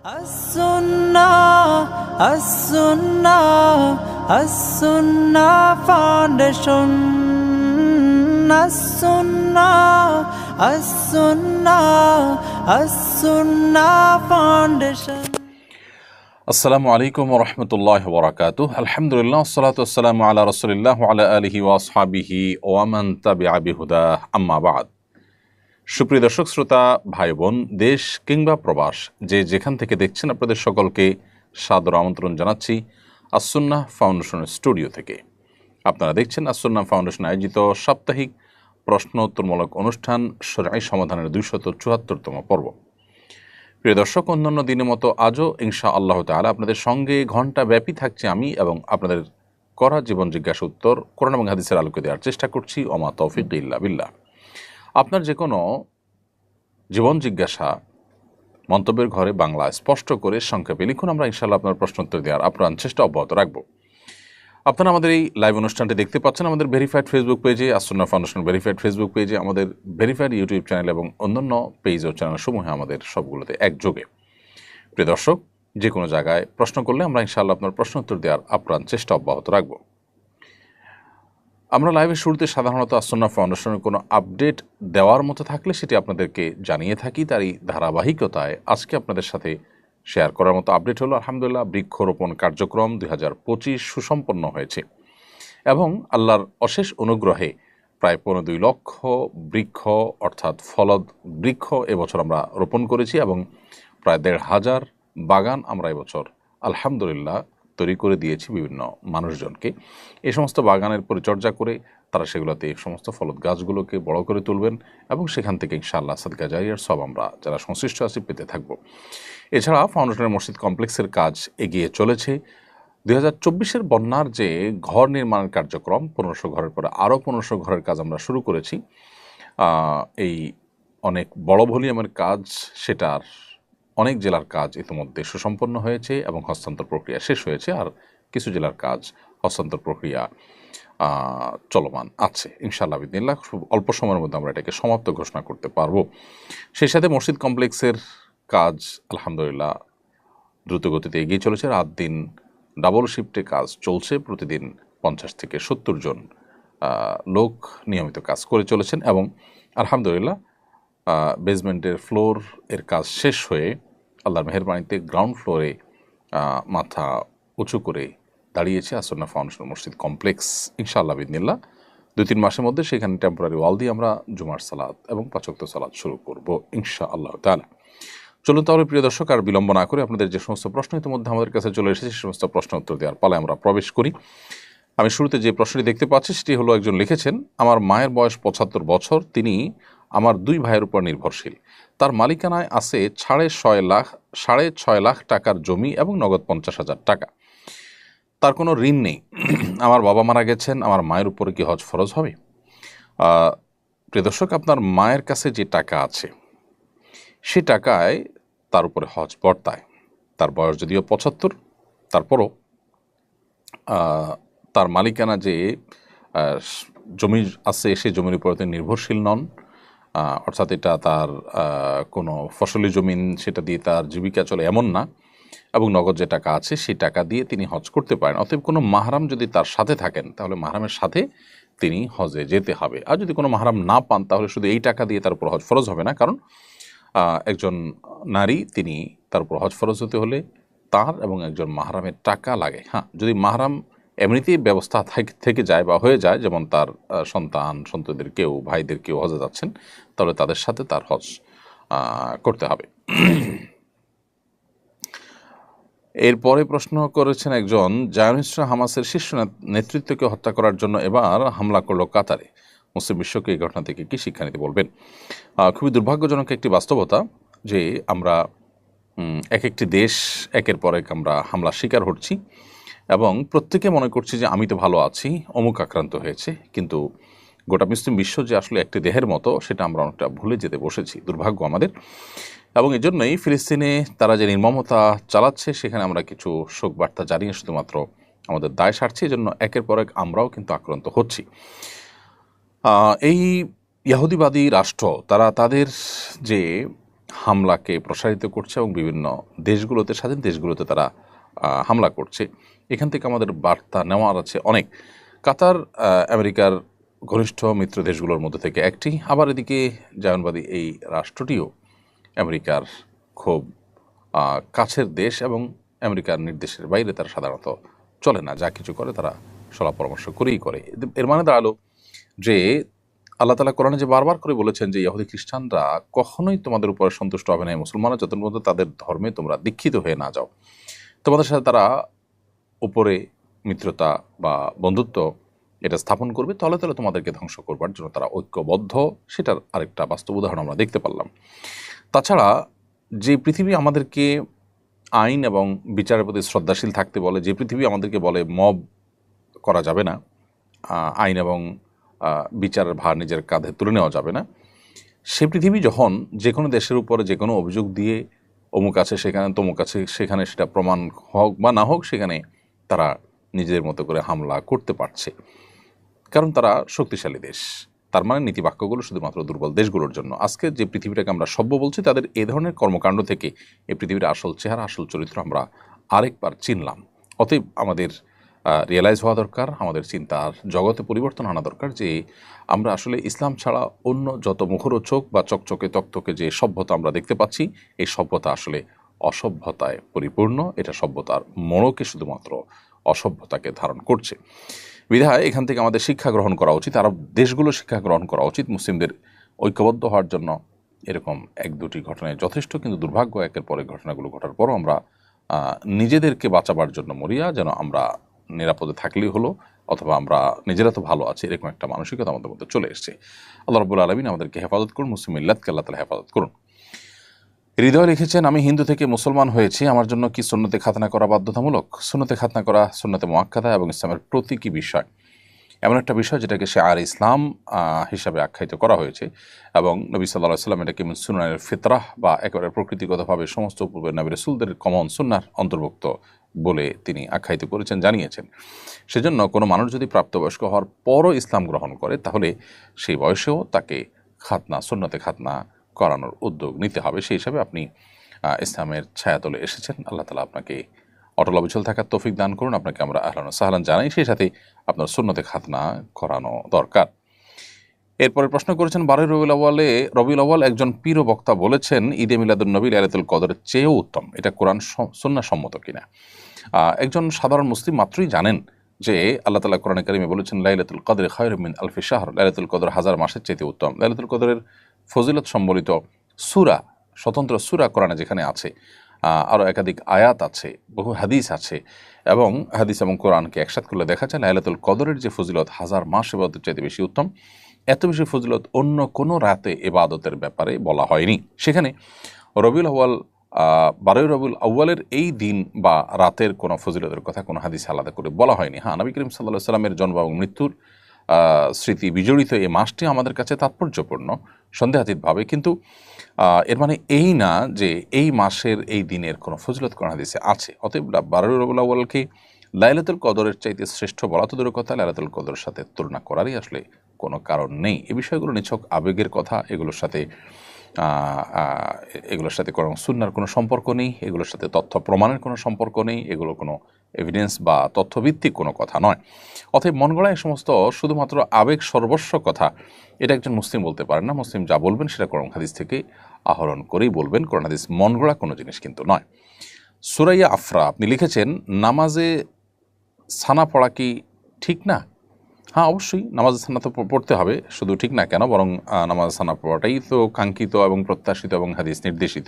As-Sunnah, As-Sunnah, As-Sunnah Foundation. As-Sunnah, As-Sunnah, As-Sunnah Foundation. আসসালামু আলাইকুম ওয়া রাহমাতুল্লাহি ওয়া বারাকাতুহু। আলহামদুলিল্লাহ, আসসালাতু ওয়াসসালামু আলা রাসূলিল্লাহ ওয়া আলা আলিহি ওয়া আসহাবিহি ওয়া মান তাবিআ বিহুদাহ, আম্মা বা'দ। সুপ্রিয় দর্শক শ্রোতা, ভাই বোন, দেশ কিংবা প্রবাস, যে যেখান থেকে দেখছেন, আপনাদের সকলকে সাদর আমন্ত্রণ জানাচ্ছি আস-সুন্নাহ ফাউন্ডেশনের স্টুডিও থেকে। আপনারা দেখছেন আস-সুন্নাহ ফাউন্ডেশন আয়োজিত সাপ্তাহিক প্রশ্নোত্তরমূলক অনুষ্ঠান শরঈ সমাধানের 274তম পর্ব। প্রিয় দর্শক, অন্যান্য দিনের মতো আজও ইনশাআল্লাহ তাআলা আপনাদের সঙ্গে ঘণ্টা ব্যাপী থাকছে আমি, এবং আপনাদের করা জীবন জিজ্ঞাসা উত্তর কোরআন এবং হাদিসের আলোকে দেওয়ার চেষ্টা করছি। ওমা তৌফিক ইল্লা বিল্লাহ। আপনার যে কোনো জীবন জিজ্ঞাসা মন্তব্যের ঘরে বাংলা স্পষ্ট করে সংক্ষেপে লিখুন, আমরা ইনশাআল্লাহ আপনার প্রশ্ন উত্তর দেওয়ার আপ্রাণ চেষ্টা অব্যাহত রাখব। আপনারা আমাদের এই লাইভ অনুষ্ঠানটি দেখতে পাচ্ছেন আমাদের ভেরিফাইড ফেসবুক পেজে, আস-সুন্নাহ ফাউন্ডেশন ভেরিফাইড ফেসবুক পেজে, আমাদের ভেরিফাইড ইউটিউব চ্যানেল এবং অন্যান্য পেজ ও চ্যানেল সমূহে, আমাদের সবগুলোতে একযোগে। প্রিয় দর্শক, যে কোনো জায়গায় প্রশ্ন করলে আমরা ইনশাআল্লাহ আপনার প্রশ্ন উত্তর দেওয়ার আপ্রাণ চেষ্টা অব্যাহত রাখব। আমরা লাইভের শুরুতে সাধারণত আস-সুন্নাহ ফাউন্ডেশনের কোনো আপডেট দেওয়ার মতো থাকলে সেটি আপনাদেরকে জানিয়ে থাকি। তারই ধারাবাহিকতায় আজকে আপনাদের সাথে শেয়ার করার মতো আপডেট হলো, আলহামদুলিল্লাহ, বৃক্ষরোপণ কার্যক্রম 2025 সুসম্পন্ন হয়েছে এবং আল্লাহর অশেষ অনুগ্রহে প্রায় 15 লক্ষ বৃক্ষ অর্থাৎ ফলদ বৃক্ষ এবছর আমরা রোপণ করেছি এবং প্রায় 1,500 বাগান আমরা এবছর আলহামদুলিল্লাহ তৈরি করে দিয়েছি বিভিন্ন মানুষজনকে। এই সমস্ত বাগানের পরিচর্যা করে তারা সেগুলোতে এই সমস্ত ফলদ গাছগুলোকে বড় করে তুলবেন এবং সেখান থেকে ইনশাআল্লাহ সাদকা জারিয়ার সব আমরা যারা সংশ্লিষ্ট আছি পেতে থাকব। এছাড়া ফাউন্ডেশনের মসজিদ কমপ্লেক্সের কাজ এগিয়ে চলেছে। 2024-এর বন্যার যে ঘর নির্মাণের কার্যক্রম, 1500 ঘরের পরে আরও 1500 ঘরের কাজ আমরা শুরু করেছি। এই অনেক বড় ভলিউমের কাজ, সেটার অনেক জেলার কাজ ইতিমধ্যে সুসম্পন্ন হয়েছে এবং হস্তান্তর প্রক্রিয়া শেষ হয়েছে, আর কিছু জেলার কাজ হস্তান্তর প্রক্রিয়া চলমান আছে। ইনশাআল্লাহ বিদিনিল্লাহ খুব অল্প সময়ের মধ্যে আমরা এটাকে সমাপ্ত ঘোষণা করতে পারবো। সেই সাথে মসজিদ কমপ্লেক্সের কাজ আলহামদুলিল্লাহ দ্রুত গতিতে এগিয়ে চলেছে। রাত দিন ডাবল শিফটে কাজ চলছে। প্রতিদিন 50 থেকে 70 জন লোক নিয়মিত কাজ করে চলেছেন এবং আলহামদুলিল্লাহ বেসমেন্টের ফ্লোর এর কাজ শেষ হয়ে আল্লাহর মেহেরবানিতে গ্রাউন্ড ফ্লোরে মাথা উঁচু করে দাঁড়িয়েছে আস-সুন্নাহ ফাউন্ডেশন মসজিদ কমপ্লেক্স। ইনশাআল্লাহ বিদিনিল্লাহ 2-3 মাসের মধ্যে সেখানে টেম্পোরারি ওয়াল দিয়ে আমরা জুমার সালাত এবং 5 ওয়াক্ত সালাত শুরু করব ইনশাআল্লাহ তাআলা। চলুন তাহলে প্রিয় দর্শক, আর বিলম্ব না করে আপনাদের যে সমস্ত প্রশ্ন ইতিমধ্যে আমাদের কাছে চলে এসেছে সে সমস্ত প্রশ্ন উত্তর দেওয়ার পালায় আমরা প্রবেশ করি। আমি শুরুতে যে প্রশ্নটি দেখতে পাচ্ছি সেটি হলো, একজন লিখেছেন, আমার মায়ের বয়স 75 বছর, তিনি আমার 2 ভাইয়ের উপর নির্ভরশীল। তার মালিকানায় আছে 6.5 লাখ টাকার জমি এবং নগদ 50,000 টাকা। তার কোনো ঋণ নেই। আমার বাবা মারা গেছেন, আমার মায়ের উপরে কি হজ ফরজ হবে? প্রিয় দর্শক, আপনার মায়ের কাছে যে টাকা আছে সে টাকায় তার উপরে হজ বর্তায়। তার বয়স যদিও 75, তারপরও তার মালিকানা যে জমি আছে সে জমির উপরে তিনি নির্ভরশীল নন, অর্থাৎ এটা তার কোনো ফসলি জমিন, সেটা দিয়ে তার জীবিকা চলে এমন না, এবং নগদ যে টাকা আছে সেই টাকা দিয়ে তিনি হজ করতে পারেন। অতএব কোনো মাহরাম যদি তার সাথে থাকেন তাহলে মাহরামের সাথে তিনি হজে যেতে হবে। আর যদি কোনো মাহরাম না পান তাহলে শুধু এই টাকা দিয়ে তার উপর হজ ফরজ হবে না, কারণ একজন নারী তিনি তার উপর হজ ফরজ হতে হলে তার এবং একজন মাহরামের টাকা লাগে। হ্যাঁ, যদি মাহরাম এমনিতেই ব্যবস্থা থেকে যায় বা হয়ে যায়, যেমন তার সন্তানদের কেউ, ভাইদের কেউ হজে যাচ্ছেন, তাহলে তাদের সাথে তার হজ করতে হবে। এরপরে প্রশ্ন করেছেন একজন, জায়নিস্টরা হামাসের শীর্ষ নেতৃত্বকে হত্যা করার জন্য এবার হামলা করলো কাতারে। মুসলিম বিশ্বকে এই ঘটনা থেকে কী শিক্ষা নিতে বলবেন? খুবই দুর্ভাগ্যজনক একটি বাস্তবতা যে আমরা এক একটি দেশ একের পর এক আমরা হামলার শিকার হচ্ছি এবং প্রত্যেকে মনে করছি যে আমি তো ভালো আছি, অমুক আক্রান্ত হয়েছে, কিন্তু গোটা মুসলিম বিশ্ব যে আসলে একটি দেহের মতো সেটা আমরা অনেকটা ভুলে যেতে বসেছি। দুর্ভাগ্য আমাদের। এবং এই জন্যই ফিলিস্তিনে তারা যে নির্মমতা চালাচ্ছে সেখানে আমরা কিছু শোক বার্তা জানিয়ে শুধুমাত্র আমাদের দায় সারছি। এই জন্য একের পর এক আমরাও কিন্তু আক্রান্ত হচ্ছি। এই ইহুদিবাদী রাষ্ট্র তারা তাদের যে হামলাকে প্রসারিত করছে এবং বিভিন্ন দেশগুলোতে, স্বাধীন দেশগুলোতে তারা হামলা করছে। এখান থেকে আমাদের বার্তা নেওয়ার আছে অনেক। কাতার আমেরিকার ঘনিষ্ঠ মিত্র দেশগুলোর মধ্যে থেকে একটি, আবার এদিকে জায়নবাদী এই রাষ্ট্রটিও আমেরিকার খুব কাছের দেশ এবং আমেরিকার নির্দেশের বাইরে তারা সাধারণত চলে না, যা কিছু করে তারা সলা পরামর্শ করেই করে। এর মানে দাঁড়ালো যে আল্লাহ তাআলা কোরআনে যে বারবার করে বলেছেন যে ইহুদি খ্রিস্টানরা কখনোই তোমাদের উপরে সন্তুষ্ট হবে না, মুসলমানরা যতক্ষণ পর্যন্ত তাদের ধর্মে তোমরা দীক্ষিত হয়ে না যাও, তোমাদের সাথে তারা উপরে মিত্রতা বা বন্ধুত্ব এটা স্থাপন করবে, তলে তলে তোমাদেরকে ধ্বংস করবার জন্য তারা ঐক্যবদ্ধ। সেটার আরেকটা বাস্তব উদাহরণ আমরা দেখতে পারলাম। তাছাড়া যে পৃথিবী আমাদেরকে আইন এবং বিচারের প্রতি শ্রদ্ধাশীল থাকতে বলে, যে পৃথিবী আমাদেরকে বলে মব করা যাবে না, আইন এবং বিচারের ভার নিজের কাঁধে তুলে নেওয়া যাবে না, সে পৃথিবী যখন যে কোনো দেশের উপরে যে কোনো অভিযোগ দিয়ে অমুক আছে সেখানে তমুক আছে সেখানে সেটা প্রমাণ হোক বা না হোক, সেখানে তারা নিজেদের মতো করে হামলা করতে পারছে, কারণ তারা শক্তিশালী দেশ। তার মানে নীতিবাক্যগুলো শুধুমাত্র দুর্বল দেশগুলোর জন্য। আজকে যে পৃথিবীটাকে আমরা সভ্য বলছি, তাদের এ ধরনের কর্মকাণ্ড থেকে এই পৃথিবীর আসল চেহারা, আসল চরিত্র আমরা আরেকবার চিনলাম। অতএব আমাদের রিয়েলাইজ হওয়া দরকার, আমাদের চিন্তার জগতে পরিবর্তন আনা দরকার যে আমরা আসলে ইসলাম ছাড়া অন্য যত মুখরোচক বা চকচকে তকতকে যে সভ্যতা আমরা দেখতে পাচ্ছি, এই সভ্যতা আসলে অসভ্যতায় পরিপূর্ণ। এটা সভ্যতার মোড়কে শুধুমাত্র অসভ্যতাকে ধারণ করছে। বিধায় এখান থেকে আমাদের শিক্ষা গ্রহণ করা উচিত, আরব দেশগুলো শিক্ষা গ্রহণ করা উচিত মুসলিমদের ঐক্যবদ্ধ হওয়ার জন্য। এরকম এক দুটি ঘটনায় যথেষ্ট, কিন্তু দুর্ভাগ্য একের পরে ঘটনাগুলো ঘটার পরও আমরা নিজেদেরকে বাঁচাবার জন্য মরিয়া, যেন আমরা নিরাপদে থাকলেই হলো, অথবা আমরা নিজেরা তো ভালো আছি, এরকম একটা মানসিকতা আমাদের মধ্যে চলে এসছে। আল্লাহ রাব্বুল আলামিন আমাদেরকে হেফাজত করুন, মুসলিম মিল্লাতকে আল্লাহ তাআলা হেফাজত করুন। হৃদয় লিখেছেন, আমি হিন্দু থেকে মুসলমান হয়েছি, আমার জন্য কি সুন্নতে খাতনা করা বাধ্যতামূলক? সুন্নতে খাতনা করা সুন্নতে মুআক্কাদা এবং ইসলামের প্রতীকী বিষয়, এমন একটা বিষয় যেটাকে শিআর ইসলাম হিসাবে আখ্যায়িত করা হয়েছে, এবং নবী সাল্লাল্লাহু আলাইহি ওয়াসাল্লাম এটাকে সুন্নাহের ফিতরাহ বা একেবারে প্রকৃতিগতভাবে সমস্ত পূর্বের নবী রাসূলদের কমন সুন্নাহর অন্তর্ভুক্ত বলে তিনি আখ্যায়িত করেছেন, জানিয়েছেন। সেজন্য কোনো মানুষ যদি প্রাপ্তবয়স্ক হওয়ার পরও ইসলাম গ্রহণ করে, তাহলে সেই বয়সেও তাকে খাতনা, সুন্নতে খাতনা করানোর উদ্যোগ নিতে হবে। সেই হিসাবে আপনি ইসলামের ছায়াতলে এসেছেন। আল্লাহ তাআলা আপনাকে অটল অবিচল থাকার তৌফিক দান করুন। আপনাকে আমরা আহলান ওয়া সাহলান জানাই, সেই সাথে আপনার সুন্নতে খাতনা করানো দরকার। এরপরে প্রশ্ন করেছেন, 12 রবিউল আউয়াল একজন পীর ও বক্তা বলেছেন ঈদে মিলাদুন্নবী লাইলাতুল কদরের চেয়েও উত্তম, এটা কোরআন সুন্নাহ সম্মত কিনা? একজন সাধারণ মুসলিম মাত্রই জানেন যে আল্লাহ তাআলা কোরআনে কারিমে বলেছেন লাইলাতুল কদরে খায়রুম মিন আলফি শাহর, লাইলাতুল কদর হাজার মাসের চাইতে উত্তম। লাইলাতুল কদরের ফজিলত সম্বলিত সূরা, স্বতন্ত্র সূরা কোরআনে যেখানে আছে, আরও একাধিক আয়াত আছে, বহু হাদিস আছে, এবং হাদিস এবং কোরআনকে একসাথে করলে দেখা যায় লাইলাতুল কদরের যে ফজিলত হাজার মাস ইবাদতের চাইতে বেশি উত্তম। এত বেশি ফজিলত অন্য কোনো রাতে ইবাদতের ব্যাপারে বলা হয়নি। সেখানে রবিউল আউয়াল 12 রবিউল আউয়ালের এই দিন বা রাতের কোনো ফজিলতের কথা কোনো হাদিস আলাদা করে বলা হয়নি। হ্যাঁ, নবী করিম সাল্লাল্লাহু আলাইহি ওয়াসাল্লামের জন্ম এবং মৃত্যুর স্মৃতি বিজড়িত এই মাসটি আমাদের কাছে তাৎপর্যপূর্ণ সন্দেহাতীতভাবে, কিন্তু এর মানে এই না যে এই মাসের এই দিনের কোনো ফজিলত কোন হাদিসে আছে। অতএব 12 রবিউল আউয়ালকে লাইলাতুল কদরের চাইতে শ্রেষ্ঠ বলা তো দূরের কথা, লাইলাতুল কদরের সাথে তুলনা করারই আসলে কোনো কারণ নেই। এই বিষয়গুলো নিছক আবেগের কথা, এগুলোর সাথে কোনো সুন্নাহর কোনো সম্পর্ক নেই, এগুলোর সাথে তথ্য প্রমাণের কোনো সম্পর্ক নেই, এগুলো কোনো এভিডেন্স বা তথ্যভিত্তিক কোনো কথা নয়। অতএব মন গড়া এই সমস্ত শুধুমাত্র আবেগ সর্বস্ব কথা, এটা একজন মুসলিম বলতে পারেন না। মুসলিম যা বলবেন সেটা কোরআন হাদিস থেকে আহরণ করেই বলবেন। কোরআন হাদিস মন গড়া কোনো জিনিস কিন্তু নয়। সুরাইয়া আফরা আপনি লিখেছেন, নামাজে সানা পড়া কি ঠিক না? হ্যাঁ, অবশ্যই নামাজ সানা তো পড়তে হবে, শুধু ঠিক না কেন, বরং নামাজ সানা পড়াটাই তো কাঙ্ক্ষিত এবং প্রত্যাশিত এবং হাদিস নির্দেশিত।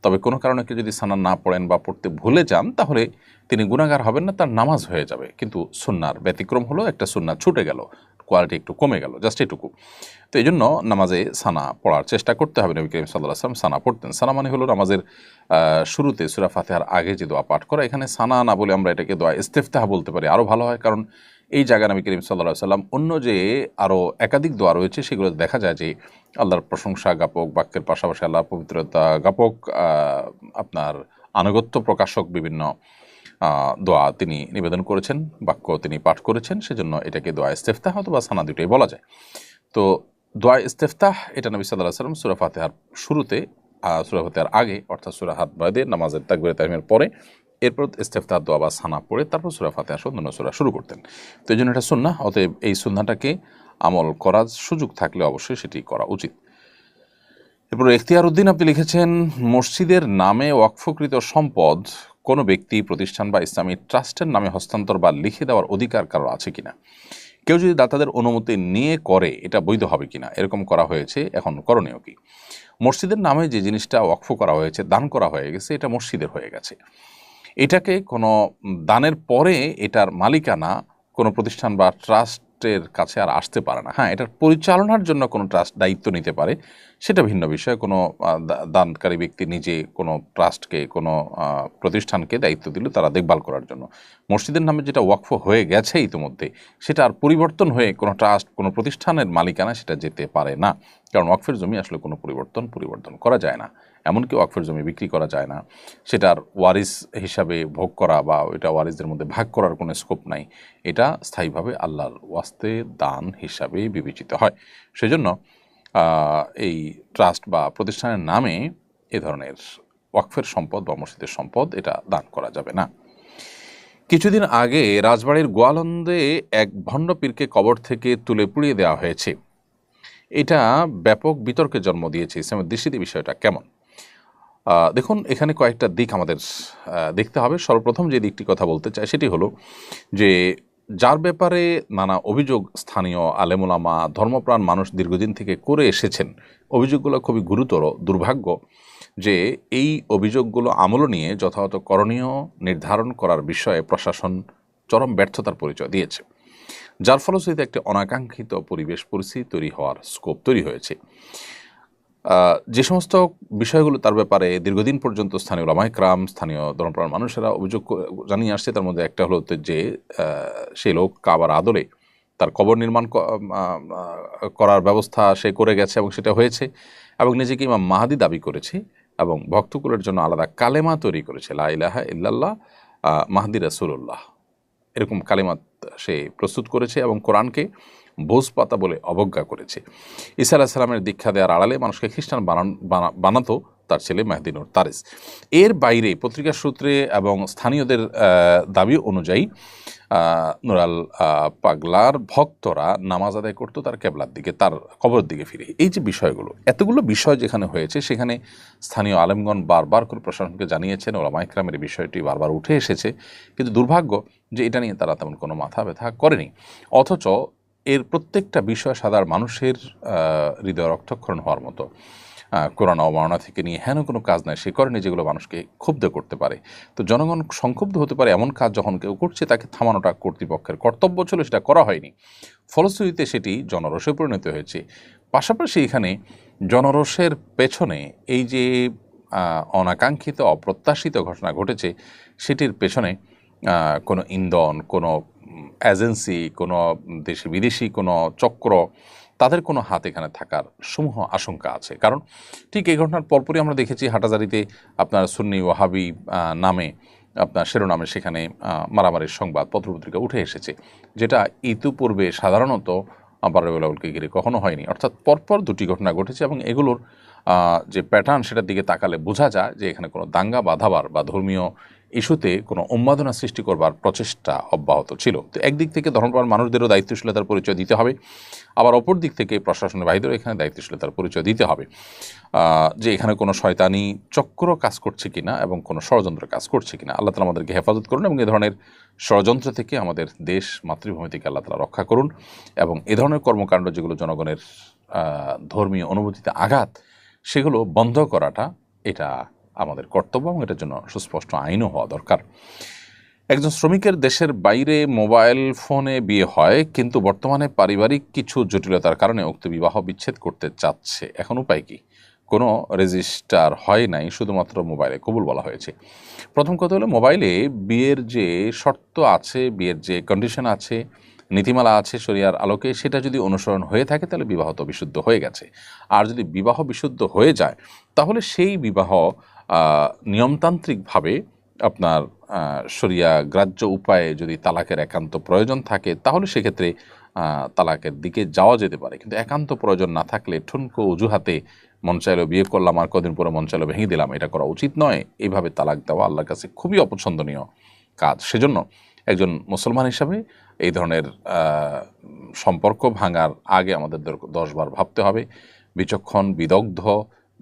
তবে কোনো কারণে কেউ যদি সানা না পড়েন বা পড়তে ভুলে যান, তাহলে তিনি গুনাহগার হবেন না, তার নামাজ হয়ে যাবে। কিন্তু সুন্নার ব্যতিক্রম হলো একটা সুন্নাহ ছুটে গেল, কোয়ালিটি একটু কমে গেল, জাস্ট এটুকু। তো এই জন্য নামাজে সানা পড়ার চেষ্টা করতে হবে। নবী করিম সাল্লাল্লাহু আলাইহি ওয়াসাল্লাম সানা পড়তেন। সানা মানে হলো নামাজের শুরুতে সূরা ফাতিহার আগে যে দোয়া পাঠ করা। এখানে সানা না বলে আমরা এটাকে দোয়া ইস্তেফতাহ বলতে পারি, আরও ভালো হয়। কারণ এই জায়গায় নবী করিম সাল্লাল্লাহু আলাইহি ওয়াসাল্লাম অন্য যে আরও একাধিক দোয়া রয়েছে, সেগুলো দেখা যায় যে আল্লাহর প্রশংসা জ্ঞাপক বাক্যের পাশাপাশি আল্লাহর পবিত্রতা জ্ঞাপক, আপনার আনুগত্য প্রকাশক বিভিন্ন দোয়া তিনি নিবেদন করেছেন, বাক্য তিনি পাঠ করেছেন। সেজন্য এটাকে দোয়া ইস্তেফতাহ অথবা সানা দুটোই বলা যায়। তো দোয়া ইস্তেফতাহ এটা নবী সাল্লাল্লাহু আলাইহি ওয়াসাল্লাম সূরা ফাতিহার শুরুতে সূরা ফাতিহার আগে, অর্থাৎ সূরা হাত বাঁধে নামাজের তাকবীরে তাহরিমের পরে, এরপর ইস্তেফতাহ দোয়া বা সানা পড়ে তারপর সূরা ফাতিহা সহ অন্যান্য সূরা শুরু করতেন। তো এই জন্য এটা সুন্নাহ, অতএব এই সুন্নাহটাকে আমল করার সুযোগ থাকলে অবশ্যই সেটি করা উচিত। এরপর ইখতিয়ার উদ্দিন আপনি লিখেছেন, মসজিদের নামে ওয়াকফকৃত সম্পদ কোনো ব্যক্তি, প্রতিষ্ঠান বা ইসলামী ট্রাস্টের নামে হস্তান্তর বা লিখে দেওয়ার অধিকার কারো আছে কিনা? কেউ যদি দাতাদের অনুমতি নিয়ে করে এটা বৈধ হবে কিনা? এরকম করা হয়েছে, এখন করণীয় কি? মসজিদের নামে যে জিনিসটা ওয়াকফ করা হয়েছে, দান করা হয়ে গেছে, এটা মসজিদের হয়ে গেছে। এটাকে কোনো দানের পরে এটার মালিকানা কোনো প্রতিষ্ঠান বা ট্রাস্টের কাছে আর আসতে পারে না। হ্যাঁ, এটার পরিচালনার জন্য কোনো ট্রাস্ট দায়িত্ব নিতে পারে, সেটা ভিন্ন বিষয়। কোনো দানকারী ব্যক্তি নিজে কোনো ট্রাস্টকে, কোনো প্রতিষ্ঠানকে দায়িত্ব দিল তারা দেখভাল করার জন্য। মসজিদের নামে যেটা ওয়াকফ হয়ে গেছে ইতিমধ্যে, সেটা আর পরিবর্তন হয়ে কোনো ট্রাস্ট, কোনো প্রতিষ্ঠানের মালিকানা সেটা যেতে পারে না। কারণ ওয়াকফের জমি আসলে কোনো পরিবর্তন করা যায় না, এমনকি ওয়াকফের জমি বিক্রি করা যায় না, সেটার ওয়ারিস হিসাবে ভোগ করা বা ওইটা ওয়ারিসদের মধ্যে ভাগ করার কোনো স্কোপ নাই। এটা স্থায়ীভাবে আল্লাহর ওয়াস্তে দান হিসাবে বিবেচিত হয়। সেজন্য এই ট্রাস্ট বা প্রতিষ্ঠানের নামে এ ধরনের ওয়াকফের সম্পদ বা মসজিদের সম্পদ এটা দান করা যাবে না। কিছুদিন আগে রাজবাড়ির গোয়ালন্দে এক ভণ্ড পীরকে কবর থেকে তুলে পুড়িয়ে দেওয়া হয়েছে। এটা ব্যাপক বিতর্কের জন্ম দিয়েছে। ইসলামের দৃষ্টিতে বিষয়টা কেমন? দেখুন, এখানে কয়েকটা দিক আমাদের দেখতে হবে। সর্বপ্রথম যে দিকটি কথা বলতে চাই সেটি হলো যে, যার ব্যাপারে নানা অভিযোগ স্থানীয় আলেমুলামা, ধর্মপ্রাণ মানুষ দীর্ঘদিন থেকে করে এসেছেন, অভিযোগগুলো খুবই গুরুতর। দুর্ভাগ্য যে এই অভিযোগগুলো আমল নিয়ে যথাযথ করণীয় নির্ধারণ করার বিষয়ে প্রশাসন চরম ব্যর্থতার পরিচয় দিয়েছে, যার ফলশ্রুতিতে একটি অনাকাঙ্ক্ষিত পরিস্থিতি তৈরি হওয়ার স্কোপ তৈরি হয়েছে। যে সমস্ত বিষয়গুলো তার ব্যাপারে দীর্ঘদিন পর্যন্ত স্থানীয় ওলামায়ে কেরাম, স্থানীয় ধর্মপ্রাণ মানুষেরা অভিযোগ জানিয়ে আসছে, তার মধ্যে একটা হলো যে সেই লোক কাবার আদলে তার কবর নির্মাণ করার ব্যবস্থা সে করে গেছে এবং সেটা হয়েছে, এবং নিজেকে ইমাম মাহাদি দাবি করেছে এবং ভক্তকুলের জন্য আলাদা কালেমা তৈরি করেছে, লা ইলাহা ইল্লাল্লাহ মাহদি রাসূলুল্লাহ, এরকম কালেমাত সে প্রস্তুত করেছে এবং কোরআনকে ভোজ পাতা বলে অবজ্ঞা করেছে। ঈসা আলাইহিস সালামের দীক্ষা দেওয়ার আড়ালে মানুষকে খ্রিস্টান বানাতো তার ছেলে মেহদি নূর তারেস। এর বাইরে পত্রিকার সূত্রে এবং স্থানীয়দের দাবি অনুযায়ী নুরাল পাগলার ভক্তরা নামাজ আদায় করতো তার কেবলার দিকে, তার কবরের দিকে ফিরে। এই যে বিষয়গুলো, এতগুলো বিষয় যেখানে হয়েছে, সেখানে স্থানীয় আলেমগণ বারবার করে প্রশাসনকে জানিয়েছেন, ওলামায়ে কেরামের বিষয়টি বারবার উঠে এসেছে, কিন্তু দুর্ভাগ্য যে এটা নিয়ে তারা তেমন কোনো মাথা ব্যথা করেনি। অথচ এর প্রত্যেকটা বিষয় সাধারণ মানুষের হৃদয় রক্তক্ষরণ হওয়ার মতো। কোরআন অবমাননা থেকে নিয়ে হেন কোনো কাজ নাই সে করেনি যেগুলো মানুষকে ক্ষুব্ধ করতে পারে। তো জনগণ সংক্ষুব্ধ হতে পারে এমন কাজ যখন কেউ করছে, তাকে থামানোটা কর্তৃপক্ষের কর্তব্য ছিল, সেটা করা হয়নি। ফলশ্রুতিতে সেটি জনরোষে পরিণত হয়েছে। পাশাপাশি এখানে জনরোষের পেছনে এই যে অনাকাঙ্ক্ষিত অপ্রত্যাশিত ঘটনা ঘটেছে, সেটির পেছনে কোনো ইন্ধন, কোনো এজেন্সি, কোনো দেশি বিদেশি কোনো চক্র, তাদের কোনো হাত এখানে থাকার সমূহ আশঙ্কা আছে। কারণ ঠিক এই ঘটনার পরপরই আমরা দেখেছি হাটাজারিতে আপনার সুন্নি ওয়াহাবি নামে আপনার শিরোনামে সেখানে মারামারির সংবাদ পত্রপত্রিকা উঠে এসেছে, যেটা ইতিপূর্বে সাধারণত বারুলকে ঘিরে কখনো হয়নি। অর্থাৎ পরপর দুটি ঘটনা ঘটেছে এবং এগুলোর যে প্যাটার্ন, সেটার দিকে তাকালে বোঝা যায় যে এখানে কোনো দাঙ্গা বাঁধাবার বা ধর্মীয় ইস্যুতে কোনো উন্মাদনা সৃষ্টি করবার প্রচেষ্টা অব্যাহত ছিল। তো একদিক থেকে ধর্মপ্রাণ মানুষদেরও দায়িত্বশীলতার পরিচয় দিতে হবে, আবার অপর দিক থেকে প্রশাসনের বাহিনীদেরও এখানে দায়িত্বশীলতার পরিচয় দিতে হবে যে এখানে কোনো শয়তানি চক্র কাজ করছে কিনা এবং কোনো ষড়যন্ত্র কাজ করছে কিনা। আল্লাহ তাআলা আমাদেরকে হেফাজত করুন এবং এ ধরনের ষড়যন্ত্র থেকে আমাদের দেশ মাতৃভূমি থেকে আল্লাহ তাআলা রক্ষা করুন, এবং এ ধরনের কর্মকাণ্ড যেগুলো জনগণের ধর্মীয় অনুভূতিতে আঘাত, সেগুলো বন্ধ করাটা এটা আমাদের কর্তব্য এবং এটার জন্য সুস্পষ্ট আইনও হওয়া দরকার। একজন শ্রমিকের দেশের বাইরে মোবাইল ফোনে বিয়ে হয়, কিন্তু বর্তমানে পারিবারিক কিছু জটিলতার কারণে উক্ত বিবাহ বিচ্ছেদ করতে চাচ্ছে। এখন উপায় কি? কোনো রেজিস্টার হয় নাই, শুধুমাত্র মোবাইলে কবুল বলা হয়েছে। প্রথম কথা হলো, মোবাইলে বিয়ের যে শর্ত আছে, বিয়ের যে কন্ডিশন আছে, নীতিমালা আছে শরিয়ার আলোকে, সেটা যদি অনুসরণ হয়ে থাকে তাহলে বিবাহ তো বিশুদ্ধ হয়ে গেছে। আর যদি বিবাহ বিশুদ্ধ হয়ে যায়, তাহলে সেই বিবাহ নিয়মতান্ত্রিকভাবে আপনার শরিয়া গ্রাহ্য উপায়ে যদি তালাকের একান্ত প্রয়োজন থাকে, তাহলে সেক্ষেত্রে তালাকের দিকে যাওয়া যেতে পারে। কিন্তু একান্ত প্রয়োজন না থাকলে ঠুনকো অজুহাতে মন চাইলো বিয়ে করলাম আর কদিন পরে মন চাইলো ভেঙে দিলাম, এটা করা উচিত নয়। এইভাবে তালাক দেওয়া আল্লাহর কাছে খুবই অপছন্দনীয় কাজ। সেজন্য একজন মুসলমান হিসাবে এই ধরনের সম্পর্ক ভাঙার আগে আমাদের 10 বার ভাবতে হবে। বিচক্ষণ, বিদগ্ধ,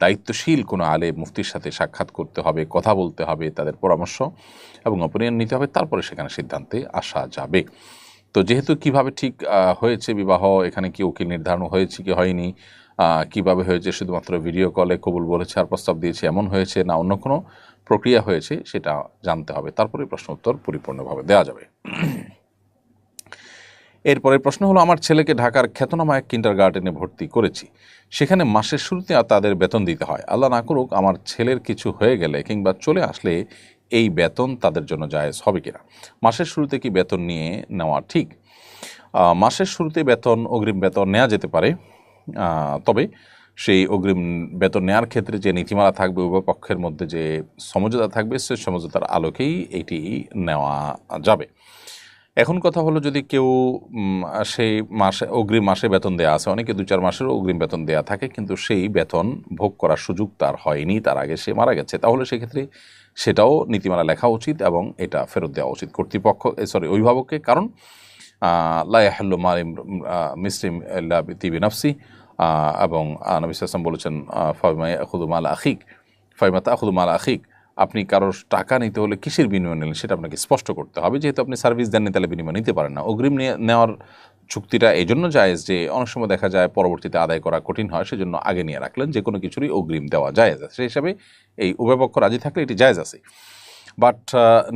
দায়িত্বশীল কোনো আলেম মুফতির সাথে সাক্ষাৎ করতে হবে, কথা বলতে হবে, তাদের পরামর্শ এবং অপিনিয়ন নিতে হবে, তারপরে সেখানে সিদ্ধান্তে আসা যাবে। তো যেহেতু কিভাবে ঠিক হয়েছে বিবাহ, এখানে কি উকিল নির্ধারণ হয়েছে কি হয়নি, কিভাবে হয়েছে, শুধুমাত্র ভিডিও কলে কবুল বলেছে আর প্রস্তাব দিয়েছে এমন হয়েছে না অন্য কোনো প্রক্রিয়া হয়েছে, সেটা জানতে হবে, তারপরে প্রশ্ন উত্তর পরিপূর্ণভাবে দেওয়া যাবে। এরপরে প্রশ্ন হলো, আমার ছেলেকে ঢাকার খ্যাতনামা এক কিন্ডারগার্টেনে ভর্তি করেছি, সেখানে মাসের শুরুতে তাদের বেতন দিতে হয়। আল্লাহ না করুক আমার ছেলের কিছু হয়ে গেলে কিংবা চলে আসলে এই বেতন তাদের জন্য জায়েজ হবে কিনা? মাসের শুরুতে কি বেতন নিয়ে নেওয়া ঠিক? মাসের শুরুতে বেতন, অগ্রিম বেতন নেওয়া যেতে পারে, তবে সেই অগ্রিম বেতন নেওয়ার ক্ষেত্রে যে নীতিমালা থাকবে, উভয় পক্ষের মধ্যে যে সমঝোতা থাকবে, সেই সমঝোতার আলোকেই এটি নেওয়া যাবে। এখন কথা হলো, যদি কেউ সেই মাসে অগ্রিম মাসে বেতন দেওয়া আছে, অনেকে 2-4 মাসেরও অগ্রিম বেতন দেওয়া থাকে, কিন্তু সেই বেতন ভোগ করার সুযোগ তার হয়নি, তার আগে সে মারা গেছে, তাহলে সেক্ষেত্রে সেটাও নীতিমালা লেখা উচিত এবং এটা ফেরত দেওয়া উচিত কর্তৃপক্ষ, অভিভাবককে। কারণ লা ইয়াহিল্লু মাল মুসলিম ইল্লা বিতিবি নাফসি, এবং নবী সাল্লাল্লাহু আলাইহি ওয়াসাল্লাম বলেছেন ফাইমা ইয়াখুযু মাল আখিক ফাইমা তাখুযু মাল আখিক, আপনি কারোর টাকা নিতে হলে কিসের বিনিময় নিলেন সেটা আপনাকে স্পষ্ট করতে হবে। যেহেতু আপনি সার্ভিস দেননি, তাহলে বিনিময় নিতে পারেন না। অগ্রিম নেওয়ার চুক্তিটা এই জন্য জায়েজ যে অনেক সময় দেখা যায় পরবর্তীতে আদায় করা কঠিন হয়, সেজন্য আগে নিয়ে রাখলেন, যে কোনো কিছুরই অগ্রিম দেওয়া জায়েজ আছে। সেই হিসাবে এই উভয় পক্ষ রাজি থাকলে এটি জায়েজ আছে। বাট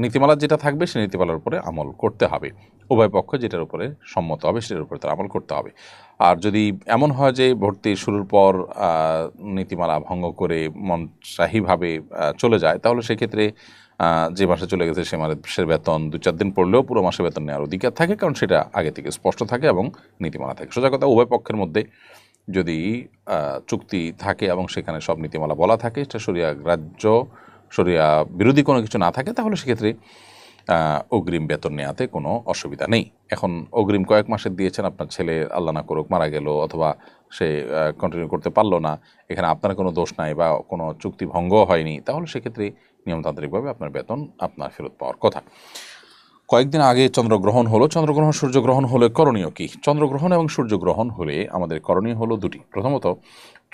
নীতিমালা যেটা থাকবে সেই নীতিমালার উপরে আমল করতে হবে, উভয় পক্ষ যেটার উপরে সম্মত হবে সেটার উপরে তার আমল করতে হবে। আর যদি এমন হয় যে ভর্তি শুরুর পর নীতিমালা ভঙ্গ করে মনচাহিভাবে চলে যায়, তাহলে সেক্ষেত্রে যে মাসে চলে গেছে সে মাসের বেতন 2-4 দিন পড়লেও পুরো মাসে বেতন নেওয়ার অধিকার থাকে, কারণ সেটা আগে থেকে স্পষ্ট থাকে এবং নীতিমালা থাকে। সোজা কথা, উভয় পক্ষের মধ্যে যদি চুক্তি থাকে এবং সেখানে সব নীতিমালা বলা থাকে, সেটা শরিয়া গ্রাহ্য, শরিয়া বিরোধী কোনো কিছু না থাকে, তাহলে সেক্ষেত্রে অগ্রিম বেতন নেওয়াতে কোনো অসুবিধা নেই। এখন অগ্রিম কয়েক মাসের দিয়েছেন, আপনার ছেলে আল্লাহ না করুক মারা গেল অথবা সে কন্টিনিউ করতে পারলো না, এখানে আপনার কোনো দোষ নাই বা কোনো চুক্তি ভঙ্গ হয়নি, তাহলে সেক্ষেত্রে নিয়মতান্ত্রিকভাবে আপনার বেতন আপনার ফেরত পাওয়ার কথা। কয়েকদিন আগে চন্দ্রগ্রহণ হলো। চন্দ্রগ্রহণ, সূর্যগ্রহণ হলে করণীয় কি? চন্দ্রগ্রহণ এবং সূর্যগ্রহণ হলে আমাদের করণীয় হলো দুটি। প্রথমত,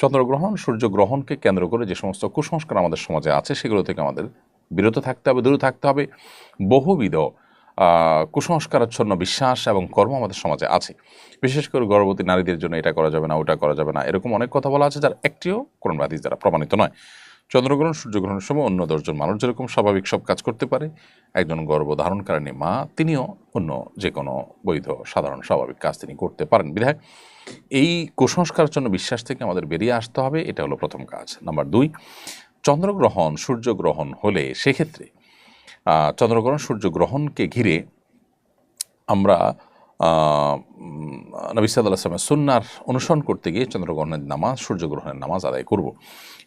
চন্দ্রগ্রহণ, সূর্যগ্রহণকে কেন্দ্র করে যে সমস্ত কুসংস্কার আমাদের সমাজে আছে, সেগুলো থেকে আমাদের বিরত থাকতে হবে, দূরে থাকতে হবে। বহুবিধ কুসংস্কারাচ্ছন্ন বিশ্বাস এবং কর্ম আমাদের সমাজে আছে। বিশেষ করে গর্ভবতী নারীদের জন্য এটা করা যাবে না, ওটা করা যাবে না, এরকম অনেক কথা বলা আছে, যার একটিও কোরআন হাদিস দ্বারা প্রমাণিত নয়। চন্দ্রগ্রহণ, সূর্যগ্রহণের সময় অন্য 10 জন মানুষ যেরকম স্বাভাবিক সব কাজ করতে পারে, একজন গর্ভধারণকারিণী মা তিনিও অন্য যে কোনো বৈধ সাধারণ স্বাভাবিক কাজ তিনি করতে পারেন। বিধায় এই কুসংস্কারের জন্য বিশ্বাস থেকে আমাদের বেরিয়ে আসতে হবে, এটা হলো প্রথম কাজ। নাম্বার 2, চন্দ্রগ্রহণ, সূর্যগ্রহণ হলে সেক্ষেত্রে চন্দ্রগ্রহণ, সূর্যগ্রহণকে ঘিরে আমরা নবী সাল্লাল্লাহু আলাইহি ওয়াসাল্লামের সুন্নাহর অনুসরণ করতে গিয়ে চন্দ্রগ্রহণের নামাজ, সূর্যগ্রহণের নামাজ আদায় করব।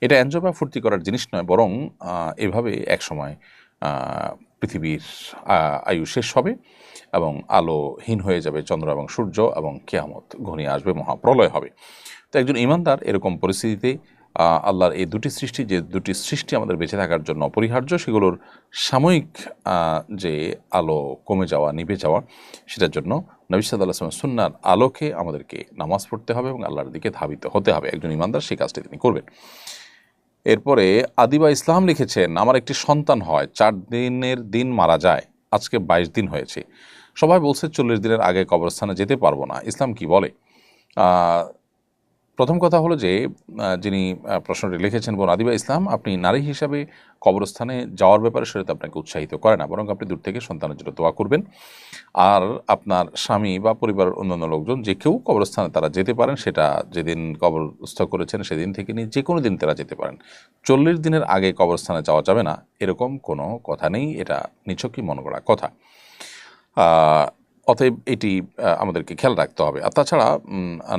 এটা এনজয় বা ফুর্তি করার জিনিস নয়, বরং এভাবে একসময় পৃথিবীর আয়ু শেষ হবে এবং আলোহীন হয়ে যাবে চন্দ্র এবং সূর্য, এবং কিয়ামত ঘনিয়ে আসবে, মহাপ্রলয় হবে। তো একজন ঈমানদার এরকম পরিস্থিতিতে আল্লাহর এই দুটি সৃষ্টি, যে দুটি সৃষ্টি আমাদের বেঁচে থাকার জন্য অপরিহার্য, সেগুলোর সাময়িক যে আলো কমে যাওয়া, নিভে যাওয়া, সেটার জন্য নবী সাল্লাল্লাহু আলাইহি ওয়াসাল্লাম সুন্নাহর আলোকে আমাদেরকে নামাজ পড়তে হবে এবং আল্লাহর দিকে ধাবিত হতে হবে। একজন ঈমানদার সেই কাজটি তিনি করবেন। এরপরে আদিবা ইসলাম লিখেছেন, আমার একটি সন্তান হয়, 4 দিনের দিন মারা যায়, আজকে 22 দিন হয়েছে। সবাই বলছে 40 দিনের আগে কবরস্থানে যেতে পারবো না, ইসলাম কি বলে? প্রথম কথা হলো যে যিনি প্রশ্নটি লিখেছেন বোন আদিবা ইসলাম, আপনি নারী হিসাবে কবরস্থানে যাওয়ার ব্যাপারে সেটা আপনাকে উৎসাহিত করে না, বরং আপনি দূর থেকে সন্তানের জন্য দোয়া করবেন। আর আপনার স্বামী বা পরিবারের অন্যান্য লোকজন যে কেউ কবরস্থানে তারা যেতে পারেন, সেটা যেদিন কবরস্থ করেছেন সেদিন থেকে নিয়ে যে কোনো দিন তারা যেতে পারেন। 40 দিনের আগে কবরস্থানে যাওয়া যাবে না, এরকম কোনো কথা নেই, এটা নিছকই মন গড়া কথা। অতএব এটি আমাদেরকে খেয়াল রাখতে হবে। আর তাছাড়া